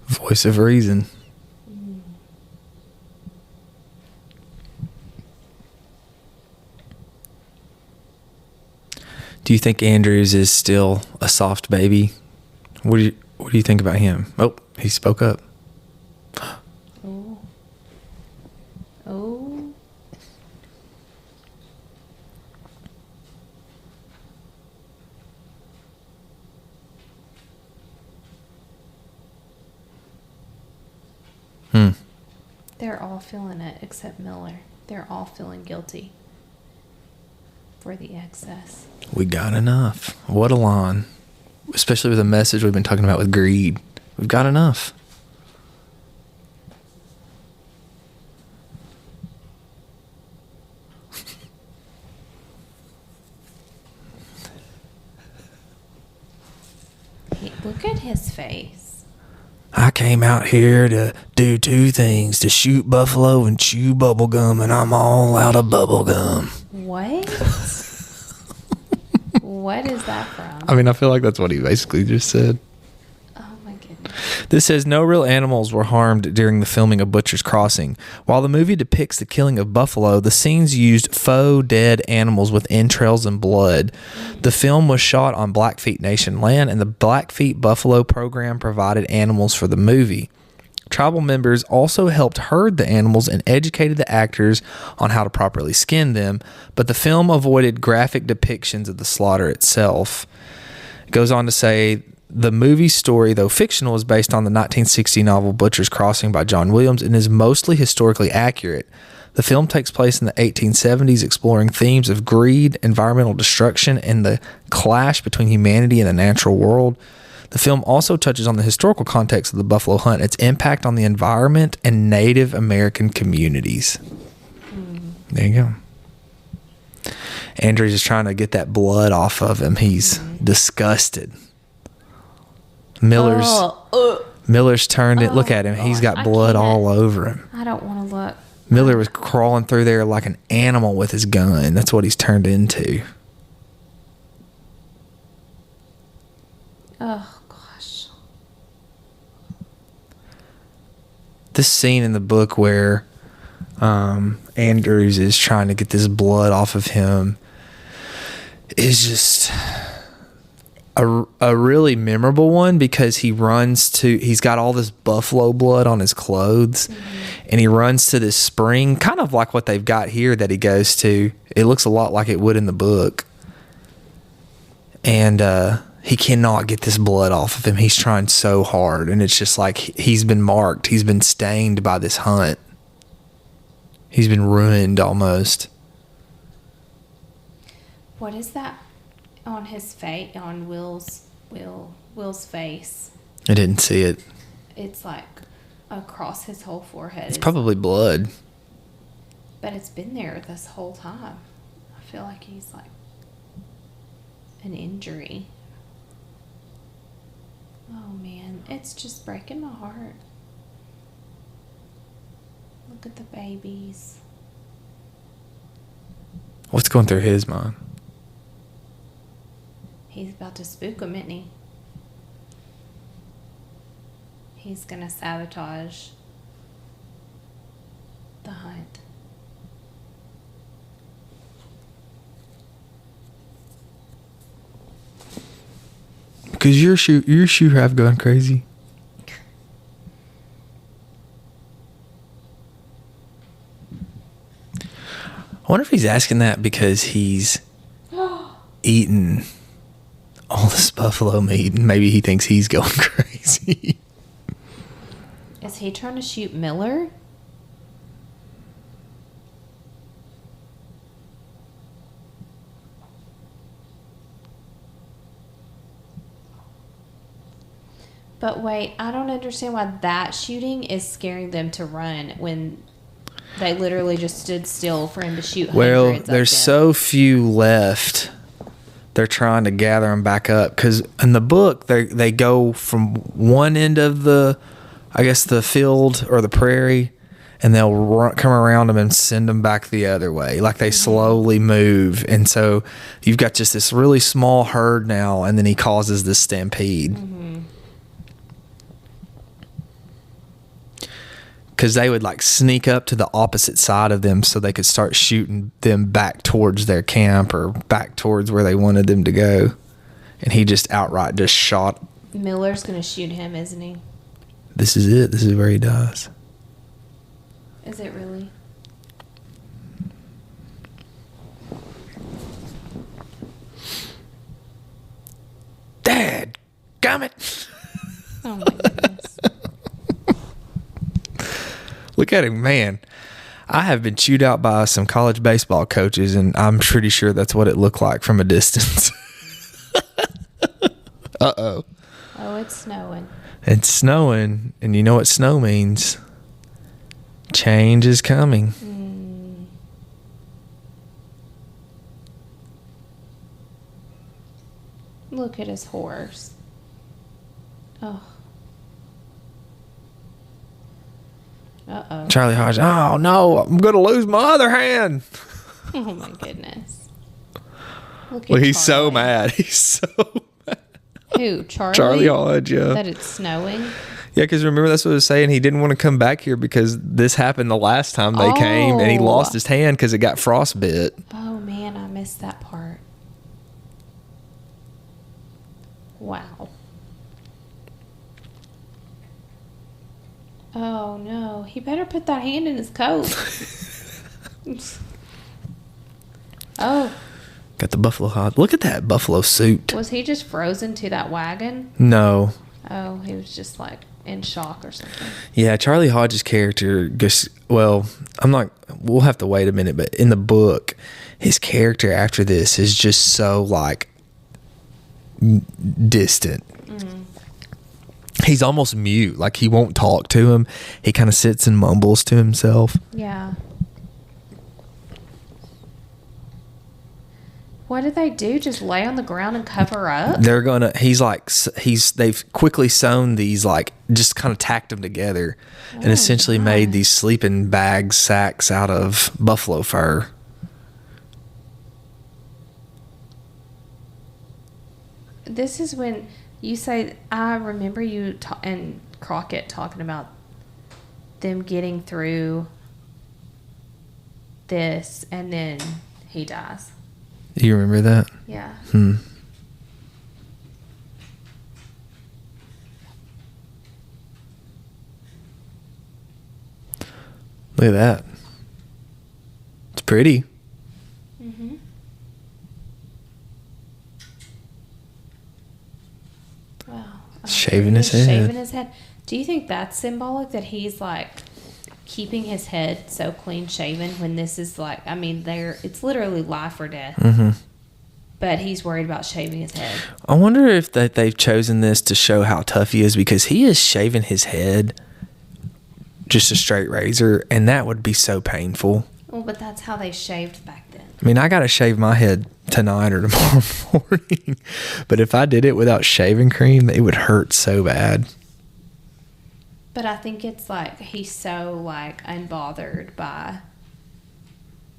Voice of reason. Do you think Andrews is still a soft baby? What do you think about him? Oh, he spoke up. Oh. Oh. They're all feeling it except Miller. They're all feeling guilty for the excess. We got enough. What a line. Especially with the message we've been talking about with greed. We've got enough. Look at his face. I came out here to do two things, to shoot buffalo and chew bubblegum, and I'm all out of bubblegum. What? What is that from? I mean, I feel like that's what he basically just said. Oh my goodness. This says no real animals were harmed during the filming of Butcher's Crossing. While the movie depicts the killing of buffalo, the scenes used faux dead animals with entrails and blood. The film was shot on Blackfeet Nation land, and the Blackfeet Buffalo program provided animals for the movie. Tribal members also helped herd the animals and educated the actors on how to properly skin them, but the film avoided graphic depictions of the slaughter itself. It goes on to say, the movie story, though fictional, is based on the 1960 novel Butcher's Crossing by John Williams and is mostly historically accurate. The film takes place in the 1870s, exploring themes of greed, environmental destruction, and the clash between humanity and the natural world. The film also touches on the historical context of the buffalo hunt, its impact on the environment and Native American communities. There you go. Andrew's just trying to get that blood off of him. He's disgusted. Miller's turned it. Look at him. He's got blood all over him. I don't want to look. Miller was crawling through there like an animal with his gun. That's what he's turned into. Oh, gosh. This scene in the book where Andrews is trying to get this blood off of him is just a really memorable one, because he's got all this buffalo blood on his clothes, and he runs to this spring, kind of like what they've got here that he goes to. It looks a lot like it would in the book. And he cannot get this blood off of him. He's trying so hard, and it's just like he's been marked. He's been stained by this hunt. He's been ruined almost. What is that on his face, on Will's face? I didn't see it. It's like across his whole forehead. It's probably blood. But it's been there this whole time. I feel like he's like an injury. Oh man, it's just breaking my heart. Look at the babies. What's going through his mind? He's about to spook them, isn't he? He's gonna sabotage the hunt. Because your shoe have gone crazy. I wonder if he's asking that because he's eaten all this buffalo meat, and maybe he thinks he's going crazy. Is he trying to shoot Miller? But wait, I don't understand why that shooting is scaring them to run when they literally just stood still for him to shoot. Well, there's so few left. They're trying to gather them back up, because in the book they go from one end of the field or the prairie, and they'll come around them and send them back the other way. Like they slowly move, and so you've got just this really small herd now, and then he causes this stampede. Because they would like sneak up to the opposite side of them so they could start shooting them back towards their camp or back towards where they wanted them to go. And he just outright just shot. Miller's going to shoot him, isn't he? This is it. This is where he dies. Is it really? Dad, gummit. Oh my goodness. Look at him, man. I have been chewed out by some college baseball coaches, and I'm pretty sure that's what it looked like from a distance. Uh-oh. Oh, it's snowing. It's snowing, and you know what snow means. Change is coming. Look at his horse. Oh. Uh-oh. Charlie Hodge, oh no, I'm going to lose my other hand. Oh my goodness. Well, he's so mad. He's so mad. Who? Charlie? Charlie Hodge, yeah. That it's snowing? Yeah, because remember that's what I was saying. He didn't want to come back here because this happened the last time they came, and he lost his hand because it got frostbit. Oh, man, I missed that part. Wow. Oh, no. He better put that hand in his coat. Oh. Got the buffalo hide. Look at that buffalo suit. Was he just frozen to that wagon? No. Oh, he was just like in shock or something. Yeah, Charlie Hodge's character just, well, we'll have to wait a minute, but in the book, his character after this is just so like distant. Mm-hmm. He's almost mute. Like he won't talk to him. He kind of sits and mumbles to himself. Yeah. What did they do? Just lay on the ground and cover up? They've quickly sewn these, like, just kind of tacked them together and essentially made these sleeping sacks out of buffalo fur. This is when you say, I remember you and Crockett talking about them getting through this and then he dies. You remember that? Yeah. Look at that. It's pretty. Mm-hmm. Wow. Shaving his head. Shaving his head. Do you think that's symbolic that he's like keeping his head so clean shaven when this is like, I mean, it's literally life or death. Mm-hmm. But he's worried about shaving his head. I wonder if they've chosen this to show how tough he is, because he is shaving his head just a straight razor, and that would be so painful. Well, but that's how they shaved back then. I mean, I got to shave my head tonight or tomorrow morning, but if I did it without shaving cream, it would hurt so bad. But I think it's like he's so like unbothered by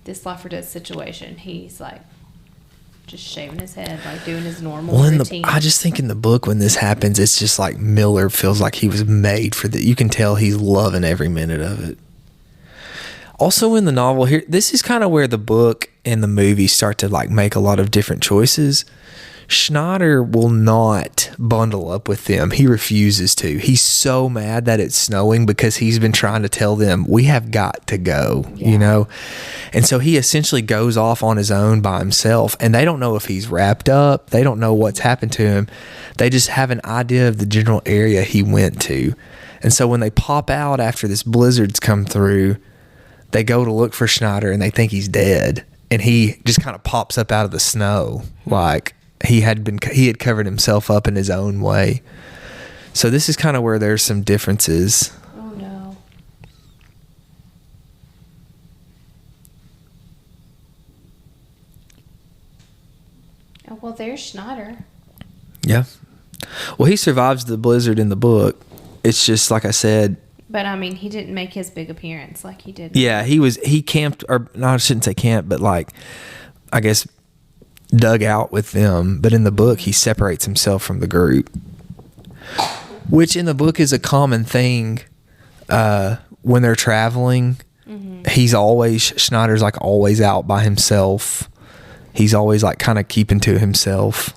this life or death situation. He's like just shaving his head, like doing his normal routine. I just think in the book when this happens, it's just like Miller feels like he was made for that. You can tell he's loving every minute of it. Also in the novel here, this is kind of where the book and the movie start to like make a lot of different choices. Schneider will not bundle up with them. He refuses to. He's so mad that it's snowing because he's been trying to tell them, we have got to go, you know? And so he essentially goes off on his own by himself, and they don't know if he's wrapped up. They don't know what's happened to him. They just have an idea of the general area he went to. And so when they pop out after this blizzard's come through, they go to look for Schneider and they think he's dead. And he just kind of pops up out of the snow like he had covered himself up in his own way. So this is kind of where there's some differences. Oh no. Oh, well, there's Schneider. Yeah. Well, he survives the blizzard in the book. It's just like I said. But I mean, he didn't make his big appearance like he did. Yeah, he camped, or no, I shouldn't say camped, but like, I guess dug out with them. But in the book, he separates himself from the group, which in the book is a common thing. When they're traveling, Schneider's like always out by himself. He's always like kind of keeping to himself.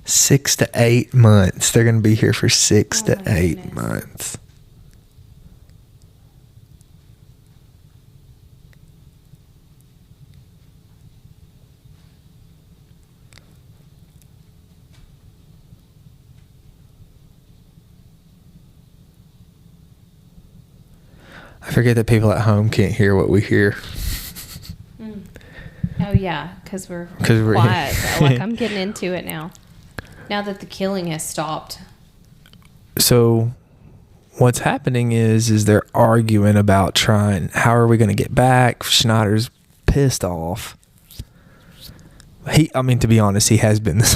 Six to 8 months. They're going to be here for 6 to 8 months. I forget that people at home can't hear what we hear. Oh, yeah, because we're quiet. Like, I'm getting into it now. Now that the killing has stopped. So what's happening is they're arguing about how are we going to get back? Schneider's pissed off. To be honest, he has been this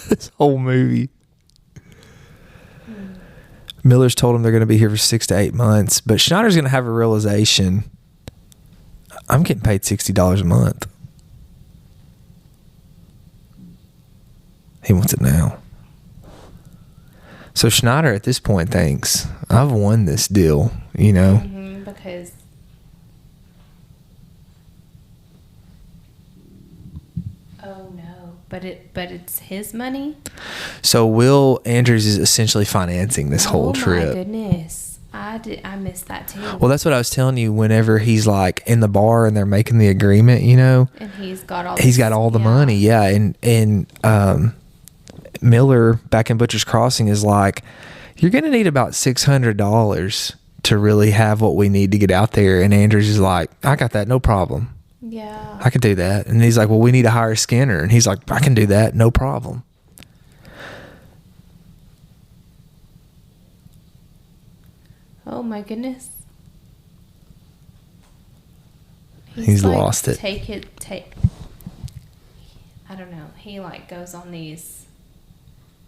this whole movie. Miller's told him they're going to be here for 6 to 8 months, but Schneider's going to have a realization. I'm getting paid $60 a month. He wants it now. So Schneider at this point thinks, I've won this deal, you know? Mm-hmm, because oh no, but it's his money. So Will Andrews is essentially financing this whole trip. Oh my goodness. I missed that too. Well, that's what I was telling you. Whenever he's like in the bar and they're making the agreement, you know, and he's got all the money, yeah. And Miller back in Butcher's Crossing is like, you're gonna need about $600 to really have what we need to get out there. And Andrews is like, I got that, no problem. Yeah, I can do that. And he's like, well, we need to hire Skinner, and he's like, I can do that, no problem. oh my goodness. He's like, lost it. I don't know. He like goes on these,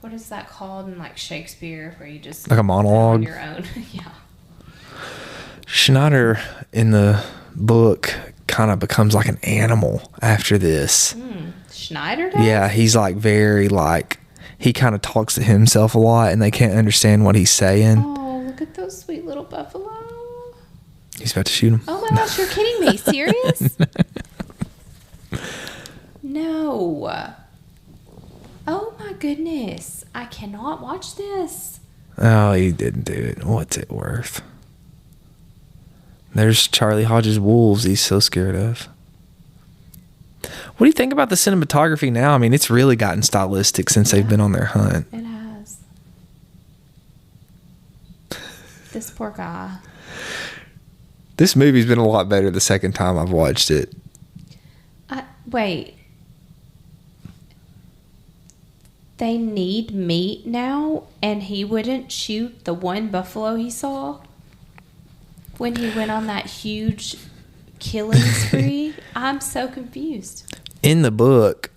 what is that called in like Shakespeare, where you just like a monologue on your own. Yeah. Schneider in the book kind of becomes like an animal after this. Schneider does? Yeah, he's like very like, he kind of talks to himself a lot and they can't understand what he's saying. Oh, look at those sweet little buffalo. He's about to shoot him. Oh my gosh, you're kidding me. Serious? No. Oh my goodness. I cannot watch this. Oh, he didn't do it. What's it worth? There's Charlie Hodges' wolves he's so scared of. What do you think about the cinematography now? I mean, it's really gotten stylistic since they've been on their hunt. It has. This poor guy. This movie's been a lot better the second time I've watched it. Wait. They need meat now, and he wouldn't shoot the one buffalo he saw when he went on that huge killing spree? I'm so confused. In the book,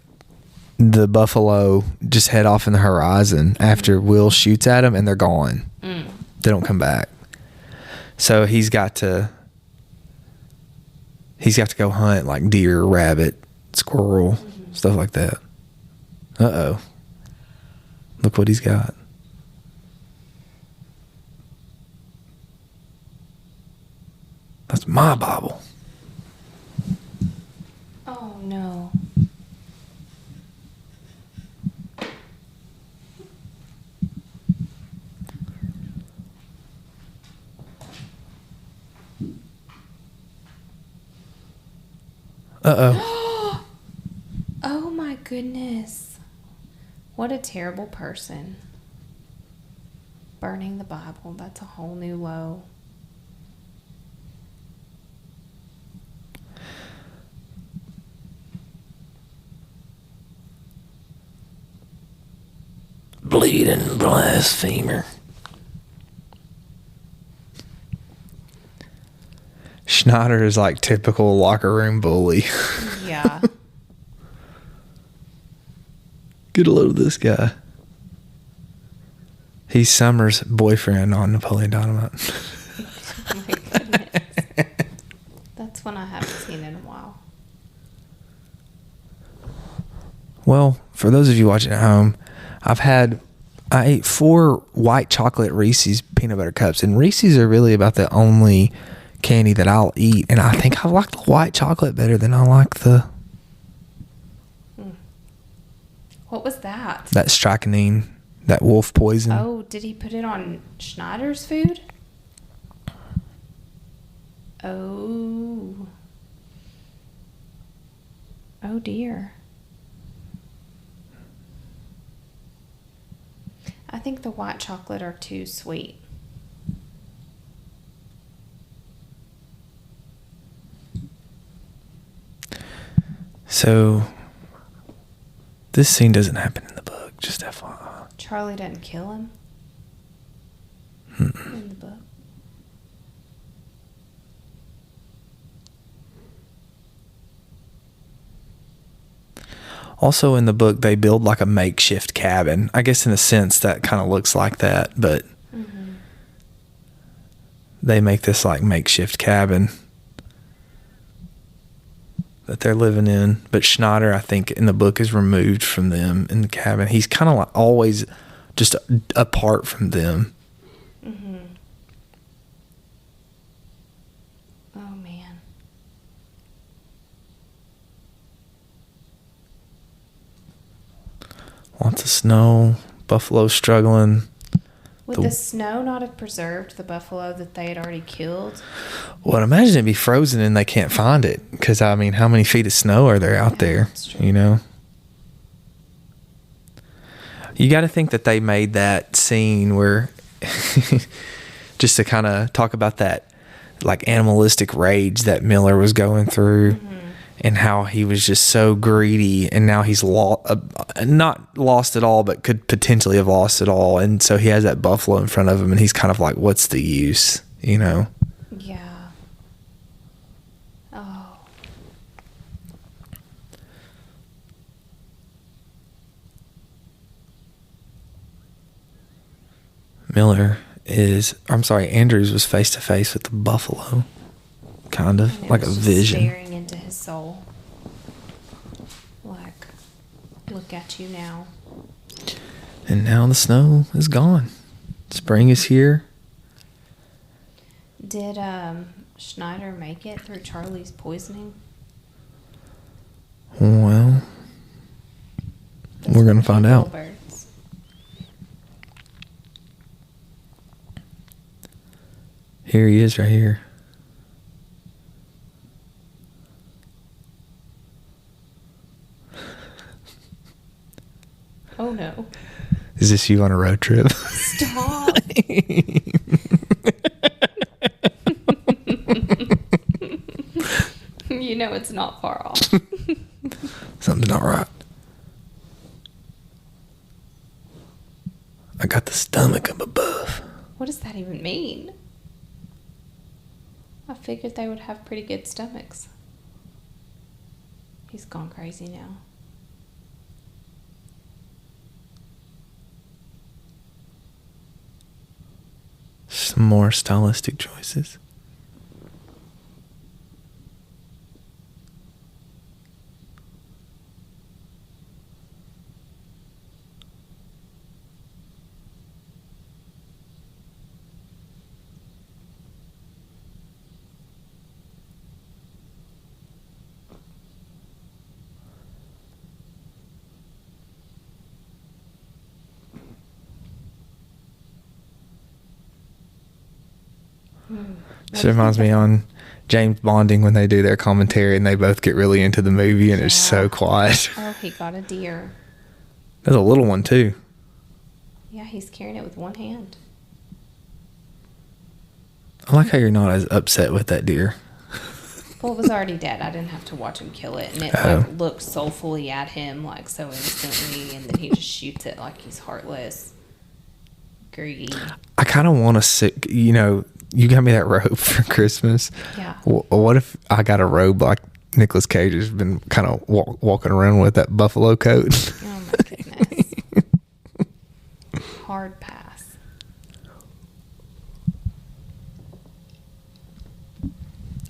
the buffalo just head off in the horizon after Will shoots at them, and they're gone. They don't come back. So he's got to go hunt like deer, rabbit, squirrel, stuff like that. Uh-oh. Look what he's got. That's my Bible. Oh, no. Uh-oh. Oh, my goodness. What a terrible person. Burning the Bible. That's a whole new low. Bleeding blasphemer. Schneider is like typical locker room bully. Yeah. Get a load of this guy. He's Summer's boyfriend on Napoleon Dynamite. Oh my goodness. That's one I haven't seen in a while. Well, for those of you watching at home, I ate 4 white chocolate Reese's peanut butter cups, and Reese's are really about the only candy that I'll eat, and I think I like the white chocolate better than I like the... What was that? That strychnine, that wolf poison. Oh, did he put it on Schneider's food? Oh. Oh, dear. I think the white chocolate are too sweet. So, this scene doesn't happen in the book, just FYI. Charlie doesn't kill him in the book. Also in the book, they build like a makeshift cabin. I guess in a sense that kind of looks like that, but they make this like makeshift cabin that they're living in. But Schneider, I think, in the book is removed from them in the cabin. He's kind of like always just apart from them. Oh, man. Lots of snow. Buffalo struggling. Would the snow not have preserved the buffalo that they had already killed? Well, I'd imagine it'd be frozen and they can't find it. Because, I mean, how many feet of snow are there out there? That's true. You know? You got to think that they made that scene where, just to kind of talk about that, like, animalistic rage that Miller was going through. And how he was just so greedy, and now he's not lost it all, but could potentially have lost it all. And so he has that buffalo in front of him, and he's kind of like, what's the use, you know? Yeah. Oh. Andrews was face to face with the buffalo, kind of like a vision. Staring into his soul. Like, look at you now. And now the snow is gone. Spring is here. Did Schneider make it through Charlie's poisoning? Well, we're going to find out. Birds. Here he is right here. Oh no. Is this you on a road trip? Stop. You know it's not far off. Something's not right. I got the stomach up above. What does that even mean? I figured they would have pretty good stomachs. He's gone crazy now. Some more stylistic choices. This reminds me on James Bonding when they do their commentary and they both get really into the movie and it's so quiet. Oh, he got a deer. There's a little one too. Yeah, he's carrying it with one hand. I like how you're not as upset with that deer. Well, it was already dead. I didn't have to watch him kill it. And it like, looked soulfully at him like so instantly. And then he just shoots it like he's heartless. Greedy. I kind of want to sit, you know, you got me that robe for Christmas. Yeah. What if I got a robe like Nicolas Cage has been kind of walking around with, that buffalo coat? Oh my goodness. Hard pass.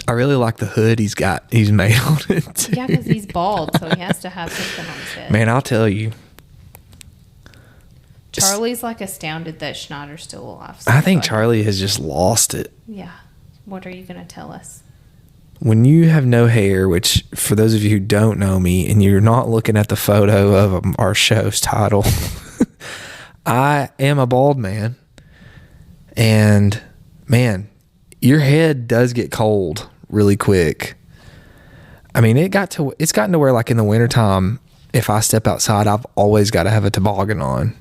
I really like the hood he's made on it too. Yeah, because he's bald, so he has to have something on his head. Man, I'll tell you. Charlie's like astounded that Schneider's still alive. I think Charlie has just lost it. Yeah. What are you going to tell us? When you have no hair, which for those of you who don't know me and you're not looking at the photo of our show's title, I am a bald man. And man, your head does get cold really quick. I mean, it's gotten to where like in the wintertime, if I step outside, I've always got to have a toboggan on.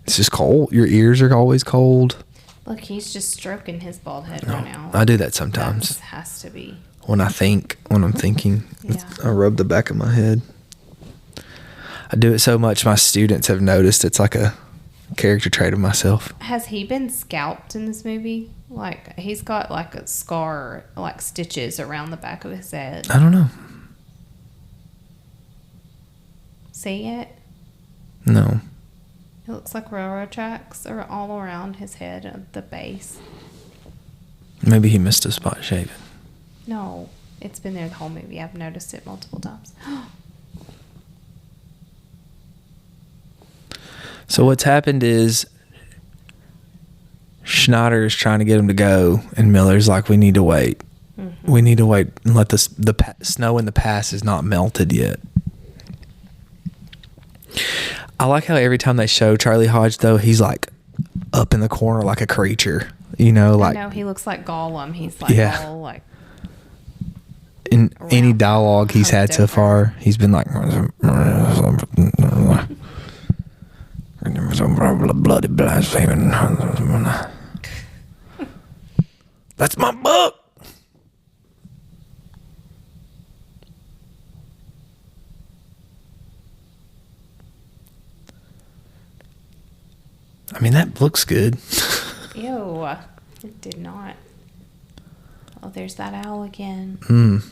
It's just cold. Your ears are always cold. Look, he's just stroking his bald head right now. I do that sometimes. That has to be. When I'm thinking, Yeah. I rub the back of my head. I do it so much my students have noticed it's like a character trait of myself. Has he been scalped in this movie? Like, he's got like a scar, like stitches around the back of his head. I don't know. see it? No. It looks like railroad tracks are all around his head at the base. Maybe he missed a spot shaving. No, it's been there the whole movie. I've noticed it multiple times. So what's happened is Schneider is trying to get him to go, and Miller's like, we need to wait. Mm-hmm. We need to wait and let the snow in the pass is not melted yet. I like how every time they show Charlie Hodge, though, he's like up in the corner like a creature. You know, like... I know, he looks like Gollum. He's like all like... In any dialogue he's had so far, he's been like... Bloody blaspheming. That's my book. I mean, that looks good. Ew. It did not. Oh, there's that owl again.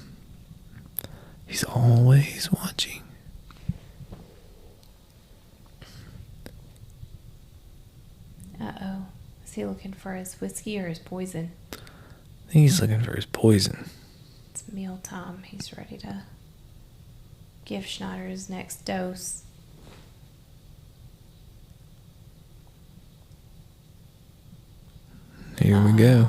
He's always watching. Uh-oh. Is he looking for his whiskey or his poison? I think he's looking for his poison. It's mealtime. He's ready to give Schneider his next dose. Here we go.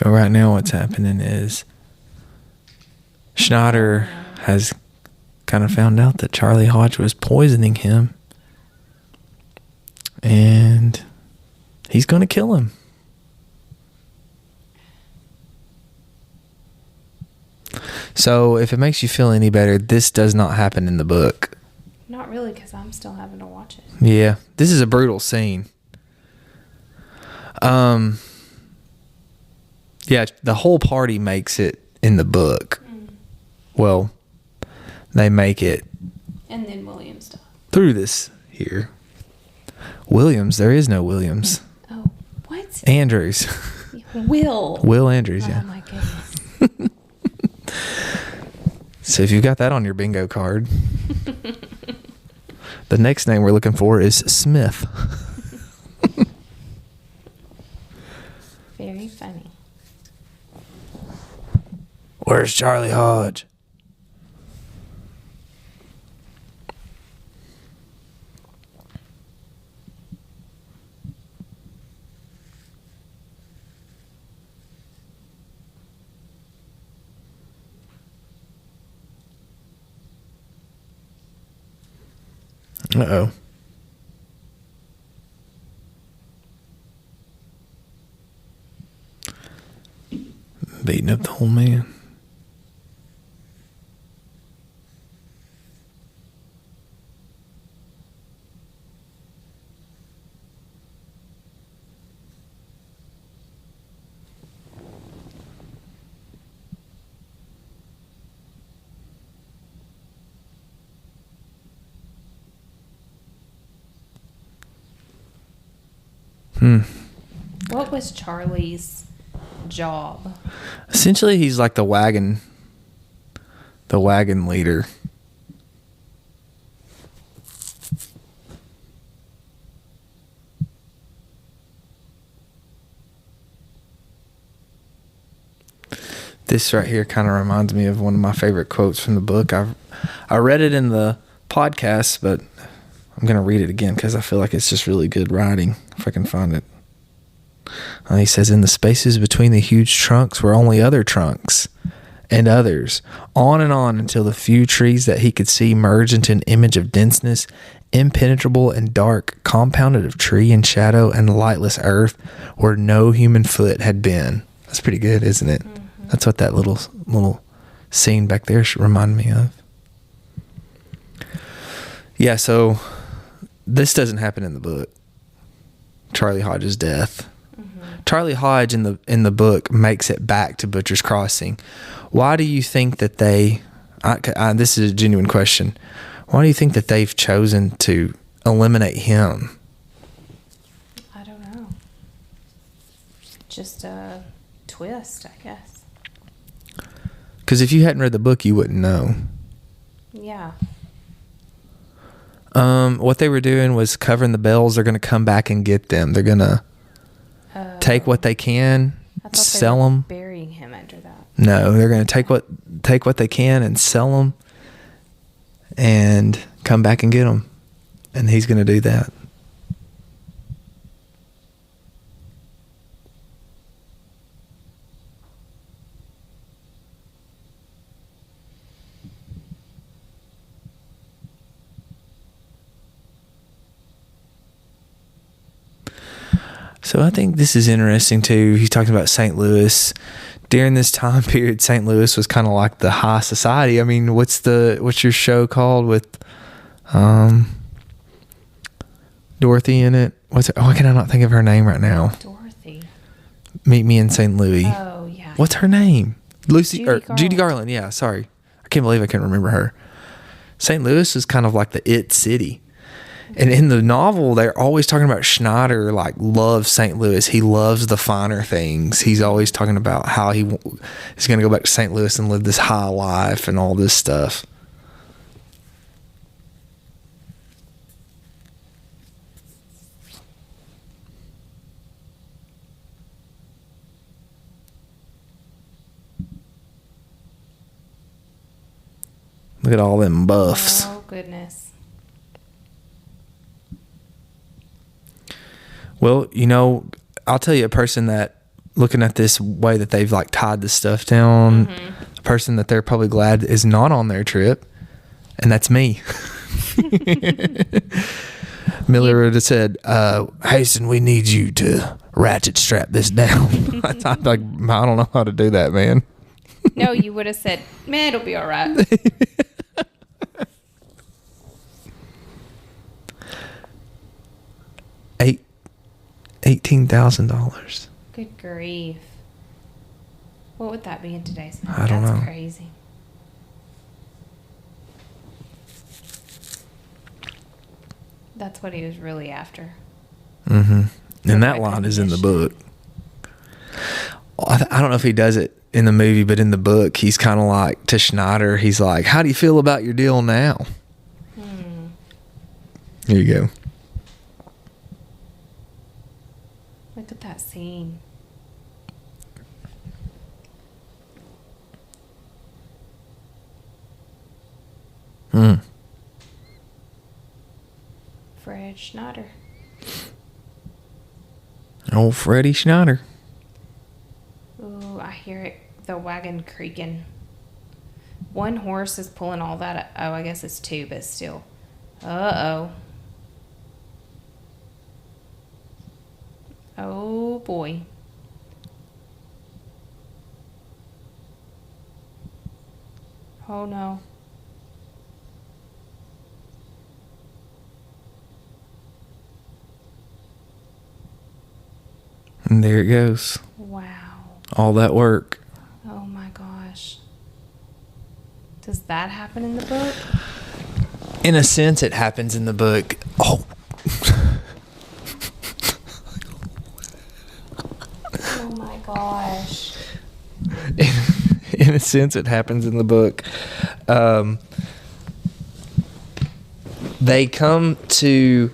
So right now what's happening is Schneider has kind of found out that Charlie Hodge was poisoning him, and he's going to kill him. So if it makes you feel any better, this does not happen in the book. Not really, because I'm still having to watch it. Yeah, this is a brutal scene. Yeah, the whole party makes it in the book. Well, they make it. And then Williams died. Through this here. Williams, there is no Williams. Oh, what? Andrews. Will Andrews, yeah. Oh my goodness. So if you've got that on your bingo card, the next name we're looking for is Smith. Very funny. Where's Charlie Hodge? Uh-oh. Beating up the whole man. What was Charlie's job? Essentially, he's like the wagon leader. This right here kind of reminds me of one of my favorite quotes from the book. I read it in the podcast, but I'm going to read it again because I feel like it's just really good writing, if I can find it. He says, in the spaces between the huge trunks were only other trunks and others, on and on until the few trees that he could see merged into an image of denseness, impenetrable and dark, compounded of tree and shadow and lightless earth where no human foot had been. That's pretty good, isn't it? Mm-hmm. That's what that little scene back there should remind me of. Yeah, so this doesn't happen in the book. Charlie Hodge's death. Mm-hmm. Charlie Hodge in the book makes it back to Butcher's Crossing. Why do you think that they? This is a genuine question. Why do you think that they've chosen to eliminate him? I don't know. Just a twist, I guess. Because if you hadn't read the book, you wouldn't know. Yeah. What they were doing was covering the bells. They're going to come back and get them. They're going to take what they can, sell them. Burying him under that. No, they're going to take what they can and sell them, and come back and get them. And he's going to do that. So I think this is interesting too. He's talking about St. Louis. During this time period, St. Louis was kind of like the high society. I mean, what's your show called with Dorothy in it? Why can I not think of her name right now? Dorothy. Meet Me in St. Louis. Oh, yeah. What's her name? Judy Garland. Garland. Yeah, sorry. I can't believe I can't remember her. St. Louis is kind of like the it city. And in the novel, they're always talking about Schneider, like, loves St. Louis. He loves the finer things. He's always talking about how he's going to go back to St. Louis and live this high life and all this stuff. Look at all them buffs. Oh, goodness. Well, I'll tell you a person that, looking at this way that they've like tied the stuff down, a person that they're probably glad is not on their trip, and that's me. Miller would have said, Hasten, we need you to ratchet strap this down. I'm like, I don't know how to do that, man. No, you would have said, man, it'll be all right. $18,000. Good grief. What would that be in today's money? I don't know. That's crazy. That's what he was really after. Mm-hmm. And that Why line couldn't is he in the just- book. I don't know if he does it in the movie, but in the book, he's kind of like, to Schneider, he's like, how do you feel about your deal now? Here you go. Look at that scene. Fred Schneider. Old Freddie Schneider. Ooh, I hear it. The wagon creaking. One horse is pulling all that. Oh, I guess it's two, but still. Uh-oh. Oh, boy. Oh, no. And there it goes. Wow. All that work. Oh, my gosh. Does that happen in the book? In a sense, it happens in the book. Oh. Oh, my gosh. In a sense, it happens in the book. They come to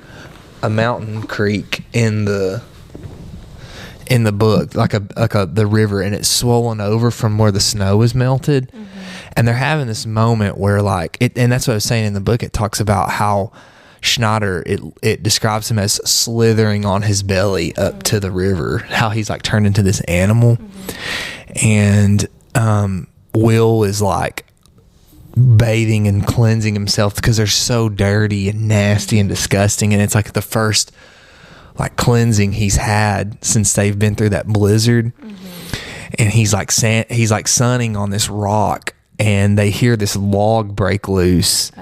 a mountain creek in the book, like the river, and it's swollen over from where the snow is melted. Mm-hmm. And they're having this moment where, like, and that's what I was saying in the book. It talks about how Schneider, it describes him as slithering on his belly up to the river, how he's like turned into this animal. And Will is like bathing and cleansing himself because they're so dirty and nasty and disgusting, and it's like the first like cleansing he's had since they've been through that blizzard. And he's like sunning on this rock, and they hear this log break loose.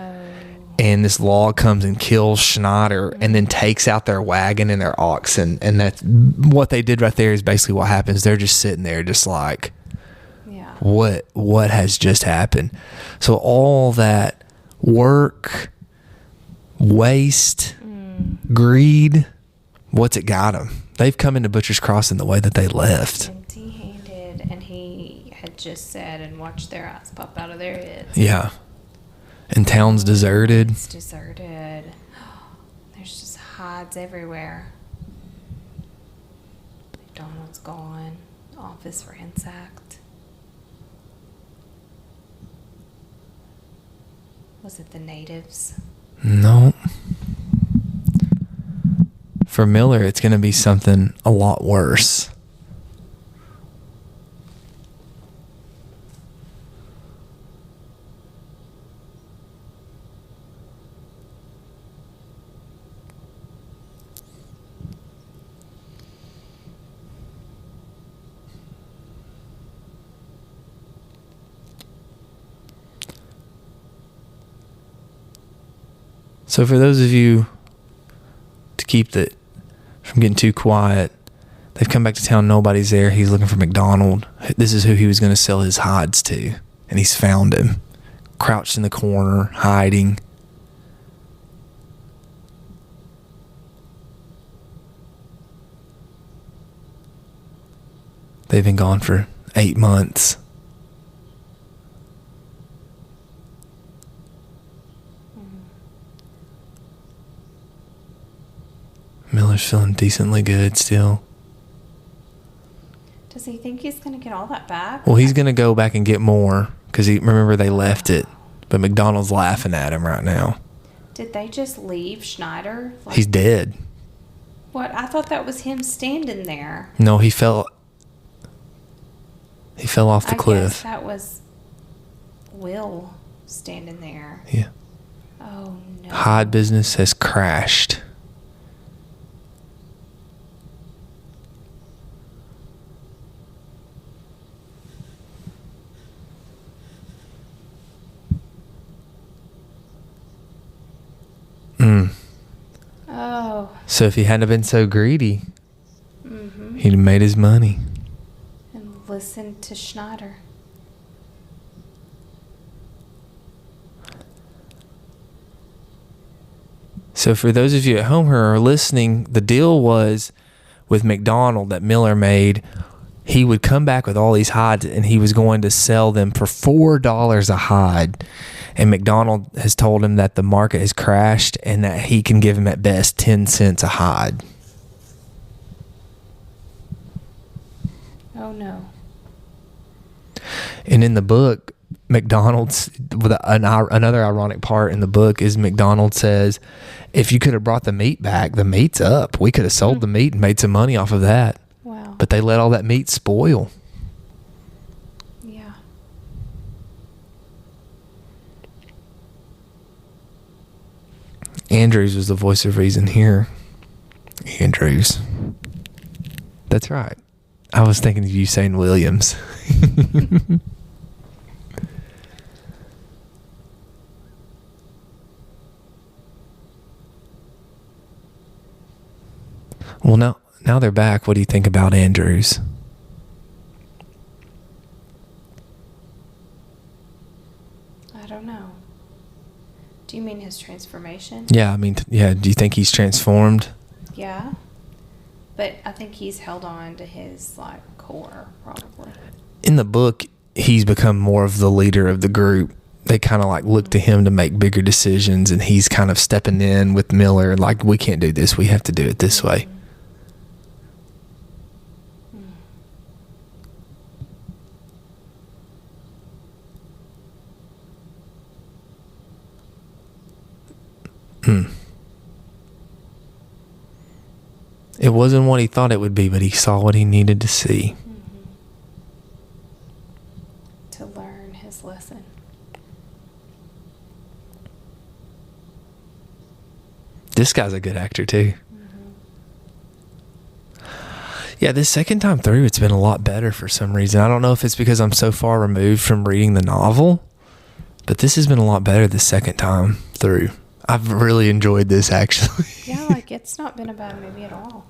and this log comes and kills Schneider and then takes out their wagon and their oxen. And that's what they did right there is basically what happens. They're just sitting there just like, Yeah. what has just happened? So all that work, waste, greed, what's it got them? They've come into Butcher's Crossing the way that they left. Empty-handed, and he had just said and watched their eyes pop out of their heads. Yeah. And town's deserted. It's deserted. There's just hides everywhere. McDonald's gone. Office ransacked. Was it the natives? No. For Miller, it's going to be something a lot worse. So for those of you, to keep it from getting too quiet, they've come back to town, nobody's there, he's looking for McDonald. This is who he was going to sell his hides to, and he's found him, crouched in the corner, hiding. They've been gone for 8 months. Miller's feeling decently good still. Does he think he's going to get all that back? Well, he's going to go back and get more because remember they left it. But McDonald's laughing at him right now. Did they just leave Schneider? Like, He's dead. what? I thought that was him standing there. No, he fell off the I cliff. guess that was Will standing there. Yeah. Oh, no. Hide business has crashed. Oh. So if he hadn't have been so greedy, he'd have made his money. And listen to Schneider. So for those of you at home who are listening, the deal was with McDonald that Miller made, he would come back with all these hides and he was going to sell them for $4 a hide. And McDonald has told him that the market has crashed and that he can give him at best 10 cents a hide. Oh, no. And in the book, McDonald's, another ironic part in the book is McDonald says, if you could have brought the meat back, the meat's up. We could have sold the meat and made some money off of that. Wow. But they let all that meat spoil. Yeah. Andrews was the voice of reason here. Andrews. That's right. I was thinking of you saying Williams. Well, now they're back. What do you think about Andrews? I don't know. Do you mean his transformation? Yeah, I mean, yeah. Do you think he's transformed? Yeah. But I think he's held on to his, core, probably. In the book, he's become more of the leader of the group. They kind of look to him to make bigger decisions, and he's kind of stepping in with Miller. We can't do this. We have to do it this way. It wasn't what he thought it would be, but he saw what he needed to see. To learn his lesson. This guy's a good actor too. Yeah, this second time through, it's been a lot better for some reason. I don't know if it's because I'm so far removed from reading the novel, but this has been a lot better the second time through. I've really enjoyed this, actually. Yeah, like, it's not been a bad movie at all.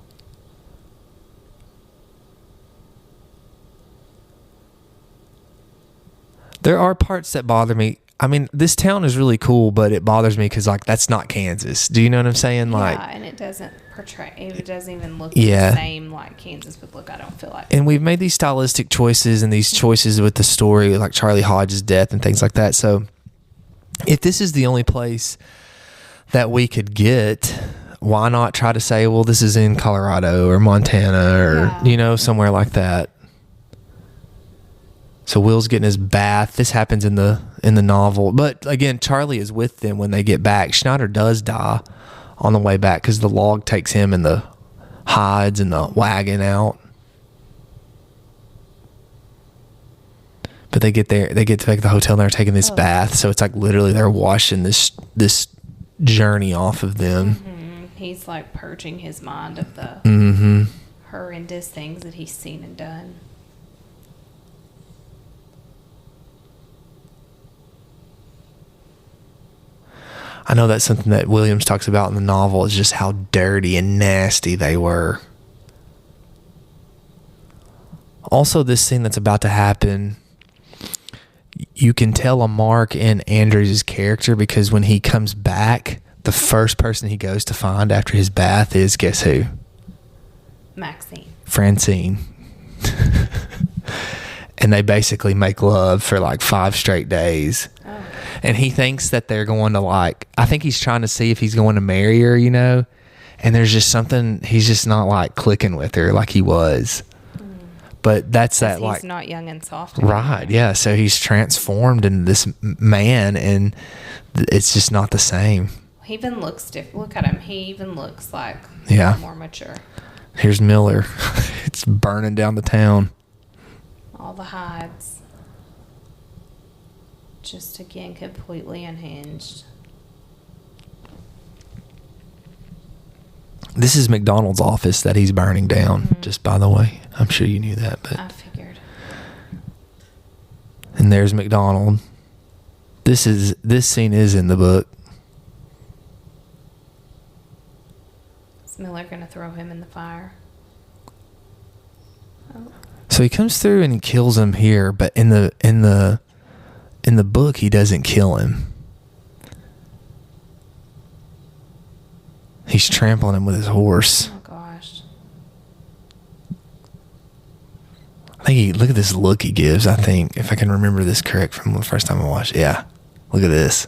There are parts that bother me. I mean, this town is really cool, but it bothers me because, like, that's not Kansas. Do you know what I'm saying? Like, yeah, and it doesn't portray, it doesn't even look Yeah. the same like Kansas would look, I don't feel like. and we've made these stylistic choices and these choices with the story, like Charlie Hodge's death and things like that. So if this is the only place that we could get, why not try to say, well, this is in Colorado or Montana or, Yeah. you know, somewhere like that. So Will's getting his bath. This happens in the novel. But again, Charlie is with them when they get back. Schneider does die on the way back because the log takes him and the hides and the wagon out. But they get there, they get to the hotel and they're taking this bath. So it's like literally they're washing this journey off of them. Mm-hmm. He's like purging his mind of the Mm-hmm. horrendous things that he's seen and done. I know that's something that Williams talks about in the novel is just how dirty and nasty they were. Also, this scene that's about to happen, you can tell a mark in Andrews' character because when he comes back, the first person he goes to find after his bath is, guess who? Maxine. Francine. And they basically make love for like 5 straight days. Oh. And he thinks that they're going to like, I think he's trying to see if he's going to marry her, you know? And there's just something, he's just not like clicking with her like he was. But that's that, He's like, not young and soft right, anymore. yeah. So he's transformed into this man, and it's just not the same. He even looks different. Look at him. He even looks like Yeah. more mature. Here's Miller. It's burning down the town. All the hides. Just again, completely unhinged. This is McDonald's office that he's burning down, just by the way. I'm sure you knew that, but I figured. and there's McDonald. This scene is in the book. Is Miller going to throw him in the fire? Oh. So he comes through and he kills him here, but in the book he doesn't kill him. He's trampling him with his horse. Oh, gosh. I think look at this look he gives, I think, if I can remember this correct from the first time I watched it. Yeah. Look at this.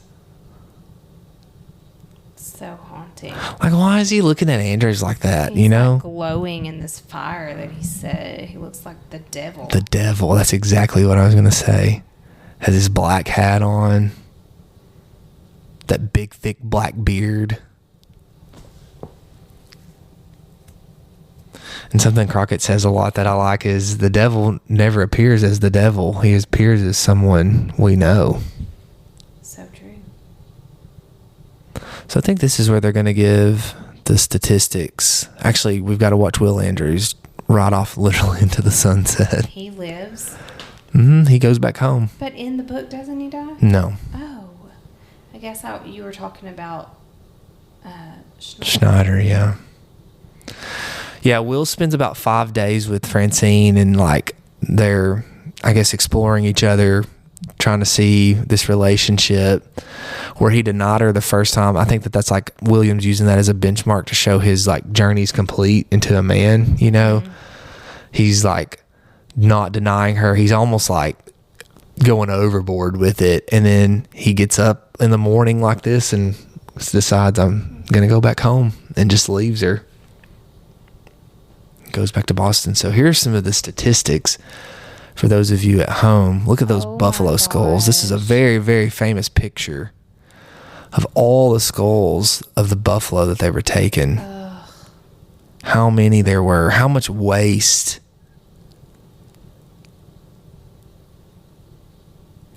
So haunting. Like, why is he looking at Andrews like that, He's you know? like glowing in this fire that he said. He looks like the devil. The devil. That's exactly what I was going to say. Has his black hat on. That big, thick black beard. And something Crockett says a lot that I like is the devil never appears as the devil. He appears as someone we know. So true. So I think this is where they're going to give the statistics. Actually, we've got to watch Will Andrews ride off literally into the sunset. He lives. He goes back home. But in the book, doesn't he die? No. Oh. I guess you were talking about Schneider, yeah. Yeah, Will spends about 5 days with Francine and like they're, I guess, exploring each other, trying to see this relationship where he denied her the first time. I think that's like Williams using that as a benchmark to show his like journey's complete into a man, you know? He's like not denying her. He's almost like going overboard with it. And then he gets up in the morning like this and decides I'm going to go back home and just leaves her. Goes back to Boston. So here's some of the statistics for those of you at home. Look at those buffalo skulls. This is a very, very famous picture of all the skulls of the buffalo that they were taken. How many there were, how much waste,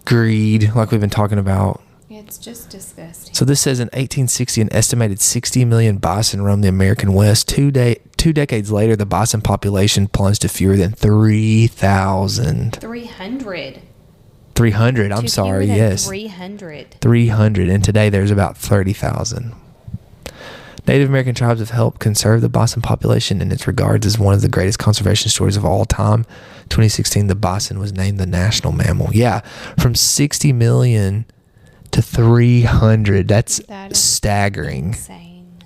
greed, like we've been talking about. It's just disgusting. So this says in 1860, an estimated 60 million bison roamed the American West. 2 decades later, the bison population plunged to fewer than 3,000. 300. 300. I'm sorry. Yes. 300. 300. And today there's about 30,000. Native American tribes have helped conserve the bison population and it's regards as one of the greatest conservation stories of all time. 2016, the bison was named the national mammal. Yeah, from 60 million to 300. That is staggering. Insane.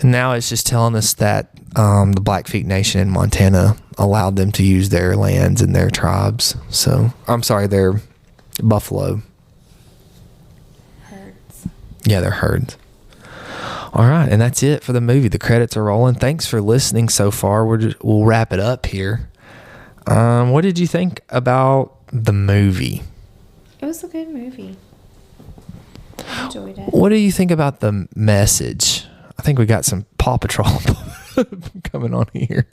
And now it's just telling us that the Blackfeet Nation in Montana allowed them to use their lands and their tribes. So, I'm sorry, their buffalo. Yeah, they're herds. All right, and that's it for the movie. The credits are rolling. Thanks for listening so far. We'll wrap it up here. What did you think about the movie? It was a good movie. I enjoyed it. What do you think about the message? I think we got some Paw Patrol coming on here.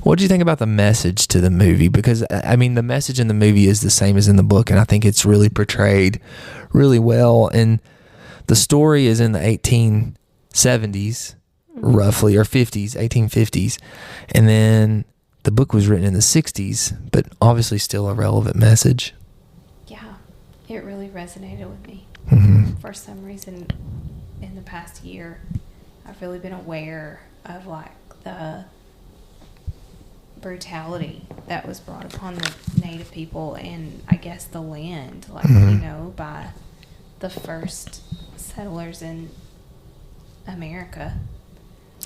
What do you think about the message to the movie? Because, I mean, the message in the movie is the same as in the book, and I think it's really portrayed really well. And the story is in the 1870s, roughly, or 50s, 1850s. And then the book was written in the 60s, but obviously still a relevant message. Yeah, it really resonated with me. For some reason, in the past year, I've really been aware of, like, the brutality that was brought upon the Native people and, I guess, the land, like, you know, by the first settlers in America,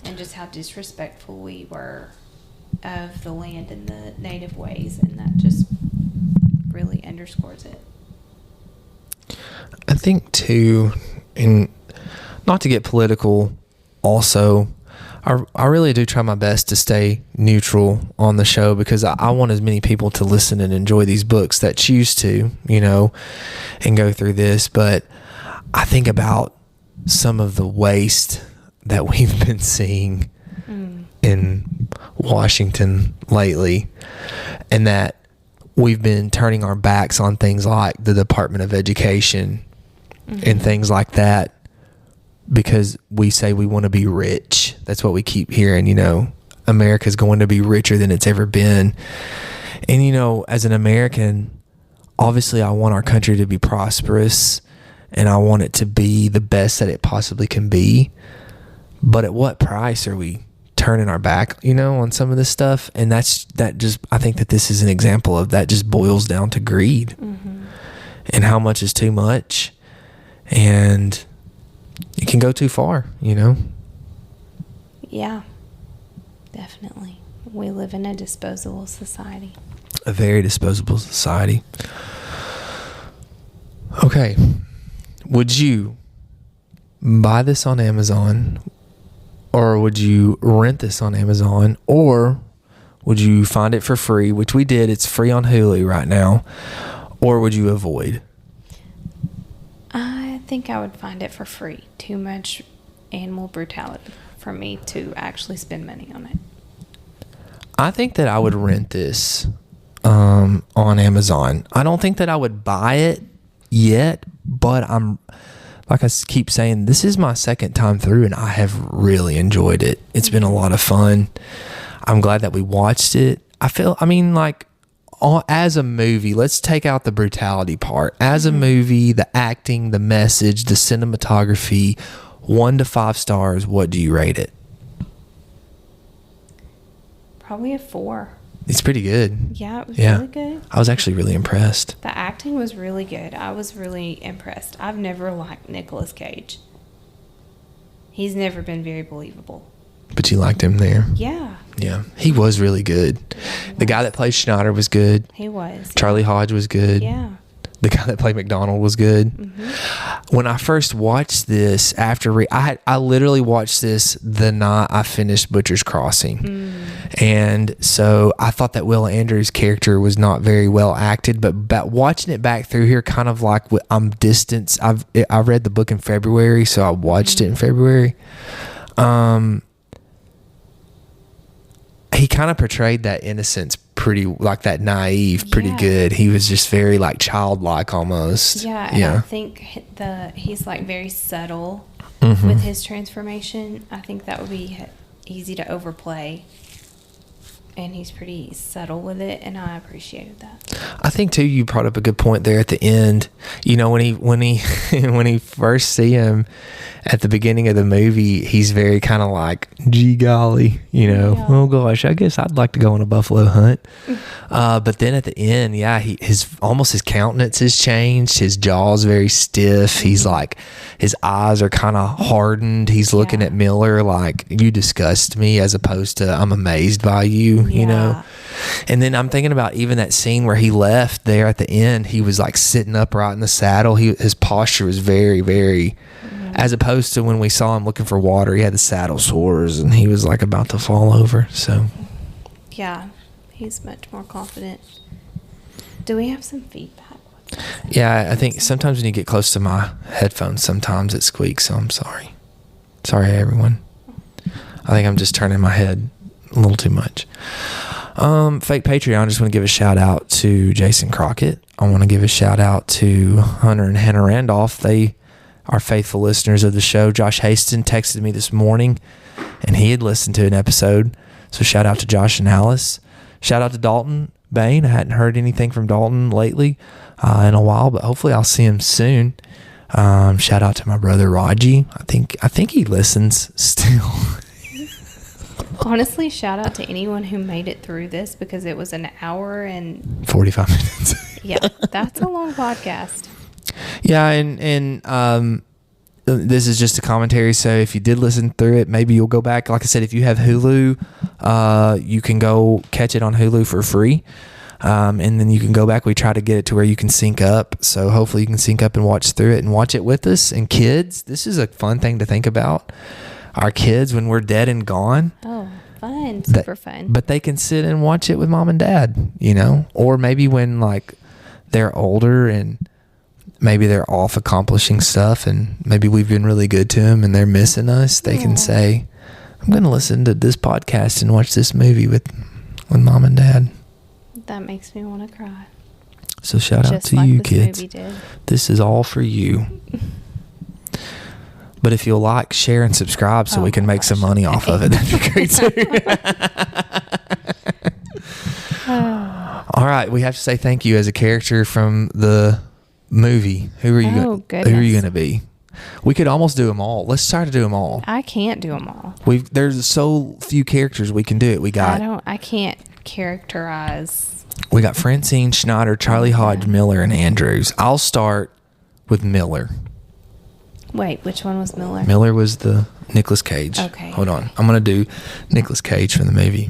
and just how disrespectful we were of the land and the native ways, and that just really underscores it. I think too, and not to get political, also, I really do try my best to stay neutral on the show because I want as many people to listen and enjoy these books that choose to, you know, and go through this. But I think about some of the waste that we've been seeing in Washington lately, and that we've been turning our backs on things like the Department of Education and things like that because we say we want to be rich. That's what we keep hearing, you know, America's going to be richer than it's ever been. And, you know, as an American, obviously I want our country to be prosperous and I want it to be the best that it possibly can be. But at what price are we turning our back, you know, on some of this stuff? And I think that this is an example of that. Just boils down to greed and how much is too much. And it can go too far, you know? Yeah, definitely. We live in a disposable society. A very disposable society. Okay. Would you buy this on Amazon, or would you rent this on Amazon, or would you find it for free, which we did. It's free on Hulu right now, or would you avoid? I think I would find it for free. Too much animal brutality for me to actually spend money on it. I think that I would rent this on Amazon. I don't think that I would buy it yet, but I'm, like I keep saying, this is my second time through and I have really enjoyed it. It's been a lot of fun. I'm glad that we watched it. As a movie, let's take out the brutality part. As a movie, the acting, the message, the cinematography, 1 to 5 stars, what do you rate it? Probably a 4. It's pretty good. Yeah, it was really good. I was actually really impressed. The acting was really good. I was really impressed. I've never liked Nicolas Cage. He's never been very believable. But you liked him there. Yeah. Yeah. He was really good. The guy that played Schneider was good. He was. Charlie Hodge was good. Yeah. The guy that played McDonald was good. When I first watched this, I literally watched this the night I finished Butcher's Crossing. And so I thought that Will Andrews' character was not very well acted, but watching it back through here, kind of like I'm distanced. I read the book in February, so I watched it in February. He kind of portrayed that innocence pretty, like that naive, pretty good. He was just very like childlike almost. Yeah, and I think he's like very subtle with his transformation. I think that would be easy to overplay. and he's pretty subtle with it, and I appreciated that. I think too, you brought up a good point there at the end. You know, when he when he first see him at the beginning of the movie, he's very kind of like, gee golly, you know, Yeah. oh gosh, I guess I'd like to go on a buffalo hunt. But then at the end, yeah, his countenance has changed. His jaw's very stiff. He's like, his eyes are kind of hardened. He's looking Yeah. at Miller like, you disgust me, as opposed to I'm amazed by you, you know. Yeah. And then I'm thinking about even that scene where he left there at the end. He was like sitting upright in the saddle. His posture was very, very, as opposed to when we saw him looking for water, he had the saddle sores and he was like about to fall over. So Yeah, he's much more confident. Do we have some feedback? yeah, I think sometimes when you get close to my headphones, sometimes it squeaks. So I'm sorry. Sorry, everyone. I think I'm just turning my head a little too much. Fake Patreon, I just want to give a shout out to Jason Crockett. I want to give a shout out to Hunter and Hannah Randolph. They are faithful listeners of the show. Josh Haston texted me this morning and he had listened to an episode. So shout out to Josh and Alice. Shout out to Dalton Bain. I hadn't heard anything from Dalton lately in a while, but hopefully I'll see him soon. Shout out to my brother Raji. I think he listens still. Honestly, shout out to anyone who made it through this, because it was an hour and 45 minutes. yeah, that's a long podcast. Yeah, and this is just a commentary, so if you did listen through it, maybe you'll go back. Like I said, if you have Hulu, you can go catch it on Hulu for free, and then you can go back. We try to get it to where you can sync up, so hopefully you can sync up and watch through it and watch it with us. And kids, this is a fun thing to think about. Our kids, when we're dead and gone, Oh, fun. Super fun. but they can sit and watch it with mom and dad, you know, or maybe when like they're older and maybe they're off accomplishing stuff and maybe we've been really good to them and they're missing us. They can say, I'm going to listen to this podcast and watch this movie with mom and dad. That makes me want to cry. So shout out Just to like you this kids. movie did. This is all for you. But if you'll like, share, and subscribe so we can make some money off of it, that'd be great too. All right, we have to say thank you as a character from the movie. Who are you? Oh, Who are you goodness. going to be? We could almost do them all. Let's try to do them all. I can't do them all. There's so few characters we can do it. I can't characterize. We got Francine, Schneider, Charlie Hodge, Miller, and Andrews. I'll start with Miller. Wait, which one was Miller? Miller was the Nicolas Cage. Okay. Hold on. I'm going to do Nicolas Cage from the movie.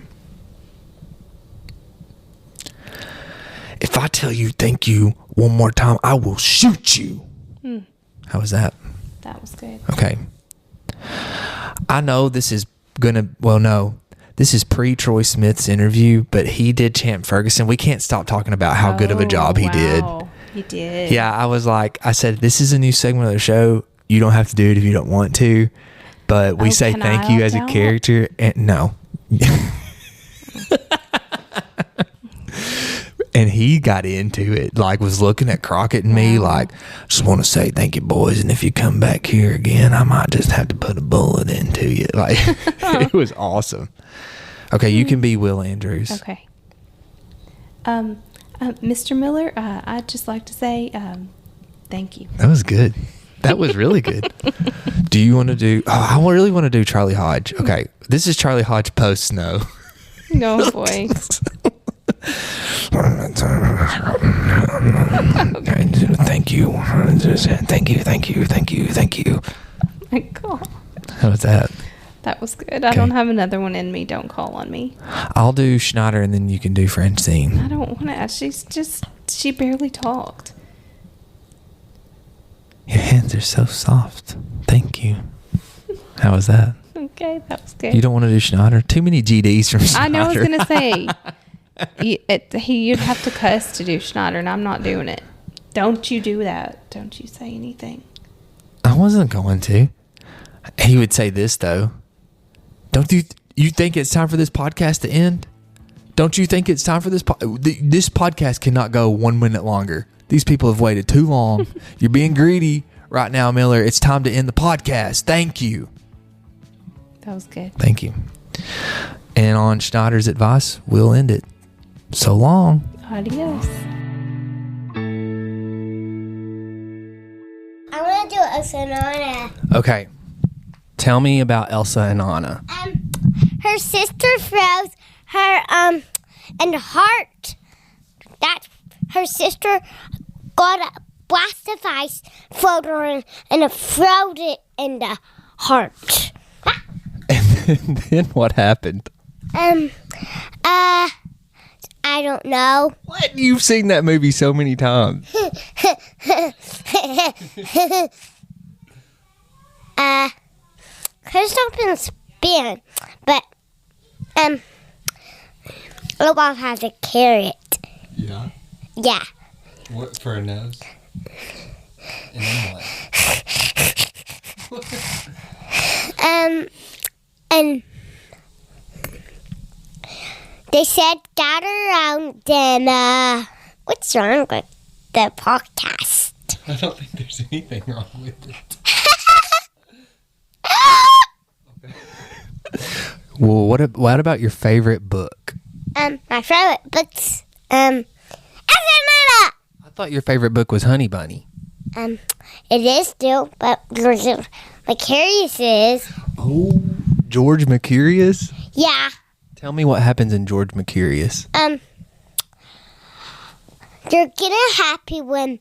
If I tell you thank you one more time, I will shoot you. How was that? That was good. Okay. I know this is going to, well, no. This is pre-Troy Smith's interview, but he did Champ Ferguson. We can't stop talking about how good of a job he did. He did. Yeah, I said, this is a new segment of the show. You don't have to do it if you don't want to, but we say can thank I you as a opt out? character. And no. And he got into it, like was looking at Crockett and me like, just want to say thank you, boys. And if you come back here again, I might just have to put a bullet into you. Like, it was awesome. Okay, you can be Will Andrews. Okay. Mr. Miller, I'd just like to say thank you. That was good. That was really good. Do you want to do, I really want to do Charlie Hodge. Okay, this is Charlie Hodge post Snow. No, boy. Thank you. Thank you. My God. How was that? That was good. I don't have another one in me. Don't call on me. I'll do Schneider and then you can do Francine. I don't want to. She barely talked. Your hands are so soft. Thank you. How was that? Okay, that was good. You don't want to do Schneider? Too many GDs from Schneider. I know. I was gonna say you'd have to cuss to do Schneider, and I'm not doing it. Don't you do that? Don't you say anything? I wasn't going to. He would say this though. Don't you think it's time for this podcast to end? Don't you think it's time for this this podcast cannot go 1 minute longer? These people have waited too long. You're being greedy right now, Miller. It's time to end the podcast. Thank you. That was good. Thank you. And on Schneider's advice, we'll end it. So long. Adios. I want to do Elsa and Anna. Okay. Tell me about Elsa and Anna. Her sister froze her in the heart. That her sister got a blast of ice, floated her in, and it froze it in the heart. And then what happened? I don't know. What? You've seen that movie so many times. Hers open spin, but Olaf has a carrot. Yeah. Yeah. What for a nose? And then what? And they said gather around and what's wrong with the podcast? I don't think there's anything wrong with it. Well, what about your favorite book? My favorite books I thought your favorite book was Honey Bunny. it is still, but Macarius is. Oh, George Mercurius? Yeah. Tell me what happens in George Mercurius. You're getting happy when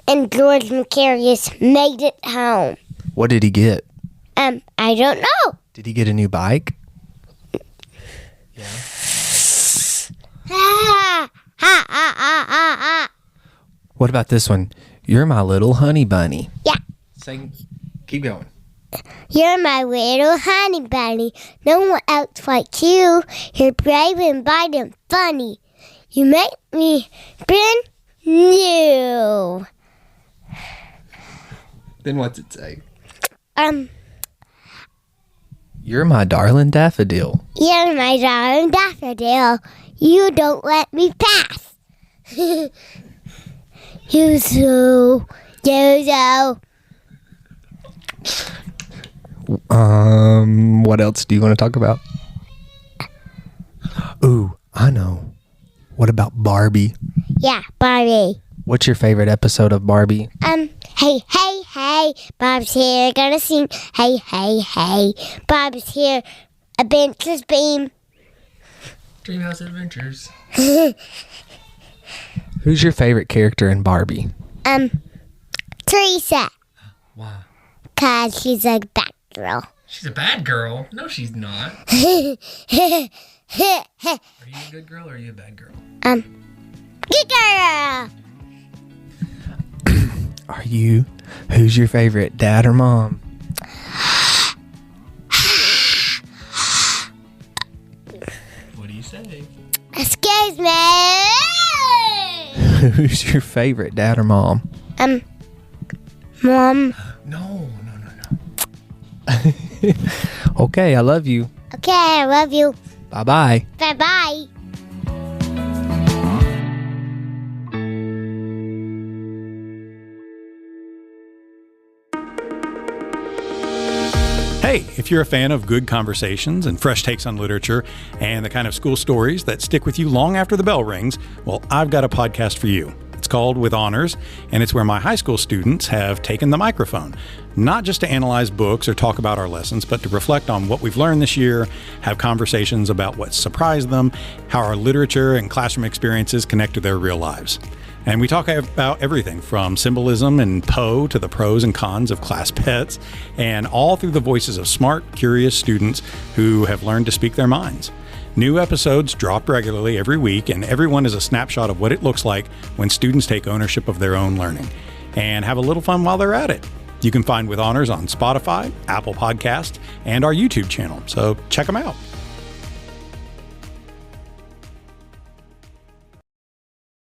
George Macarius made it home. What did he get? I don't know. Did he get a new bike? Yeah. Ha ha ha ha ha. What about this one? You're my little honey bunny. Yeah. Sing. Keep going. You're my little honey bunny. No one else like you. You're brave and bright and funny. You make me brand new. Then what's it say? You're You're my darling daffodil. my darling daffodil. You don't let me pass. You so. What else do you want to talk about? Ooh, I know. What about Barbie? Yeah, Barbie. What's your favorite episode of Barbie? Hey, hey, hey, Bob's here, gonna sing. Hey, hey, hey, Bob's here, Adventures Beam. Dreamhouse Adventures. Who's your favorite character in Barbie? Teresa, Why? 'cause she's a bad girl. She's a bad girl. No, she's not. Are you a good girl or are you a bad girl? Good girl. Are you? Who's your favorite, dad or mom? What do you say? Excuse me. Who's your favorite, dad or mom? Mom. No. Okay, I love you. Okay, I love you. Bye-bye. Bye-bye. Hey, if you're a fan of good conversations and fresh takes on literature and the kind of school stories that stick with you long after the bell rings, well, I've got a podcast for you. It's called With Honors, and it's where my high school students have taken the microphone, not just to analyze books or talk about our lessons, but to reflect on what we've learned this year, have conversations about what surprised them, how our literature and classroom experiences connect to their real lives. And we talk about everything from symbolism and Poe to the pros and cons of class pets, and all through the voices of smart, curious students who have learned to speak their minds. New episodes drop regularly every week, and every one is a snapshot of what it looks like when students take ownership of their own learning and have a little fun while they're at it. You can find With Honors on Spotify, Apple Podcast, and our YouTube channel, so check them out.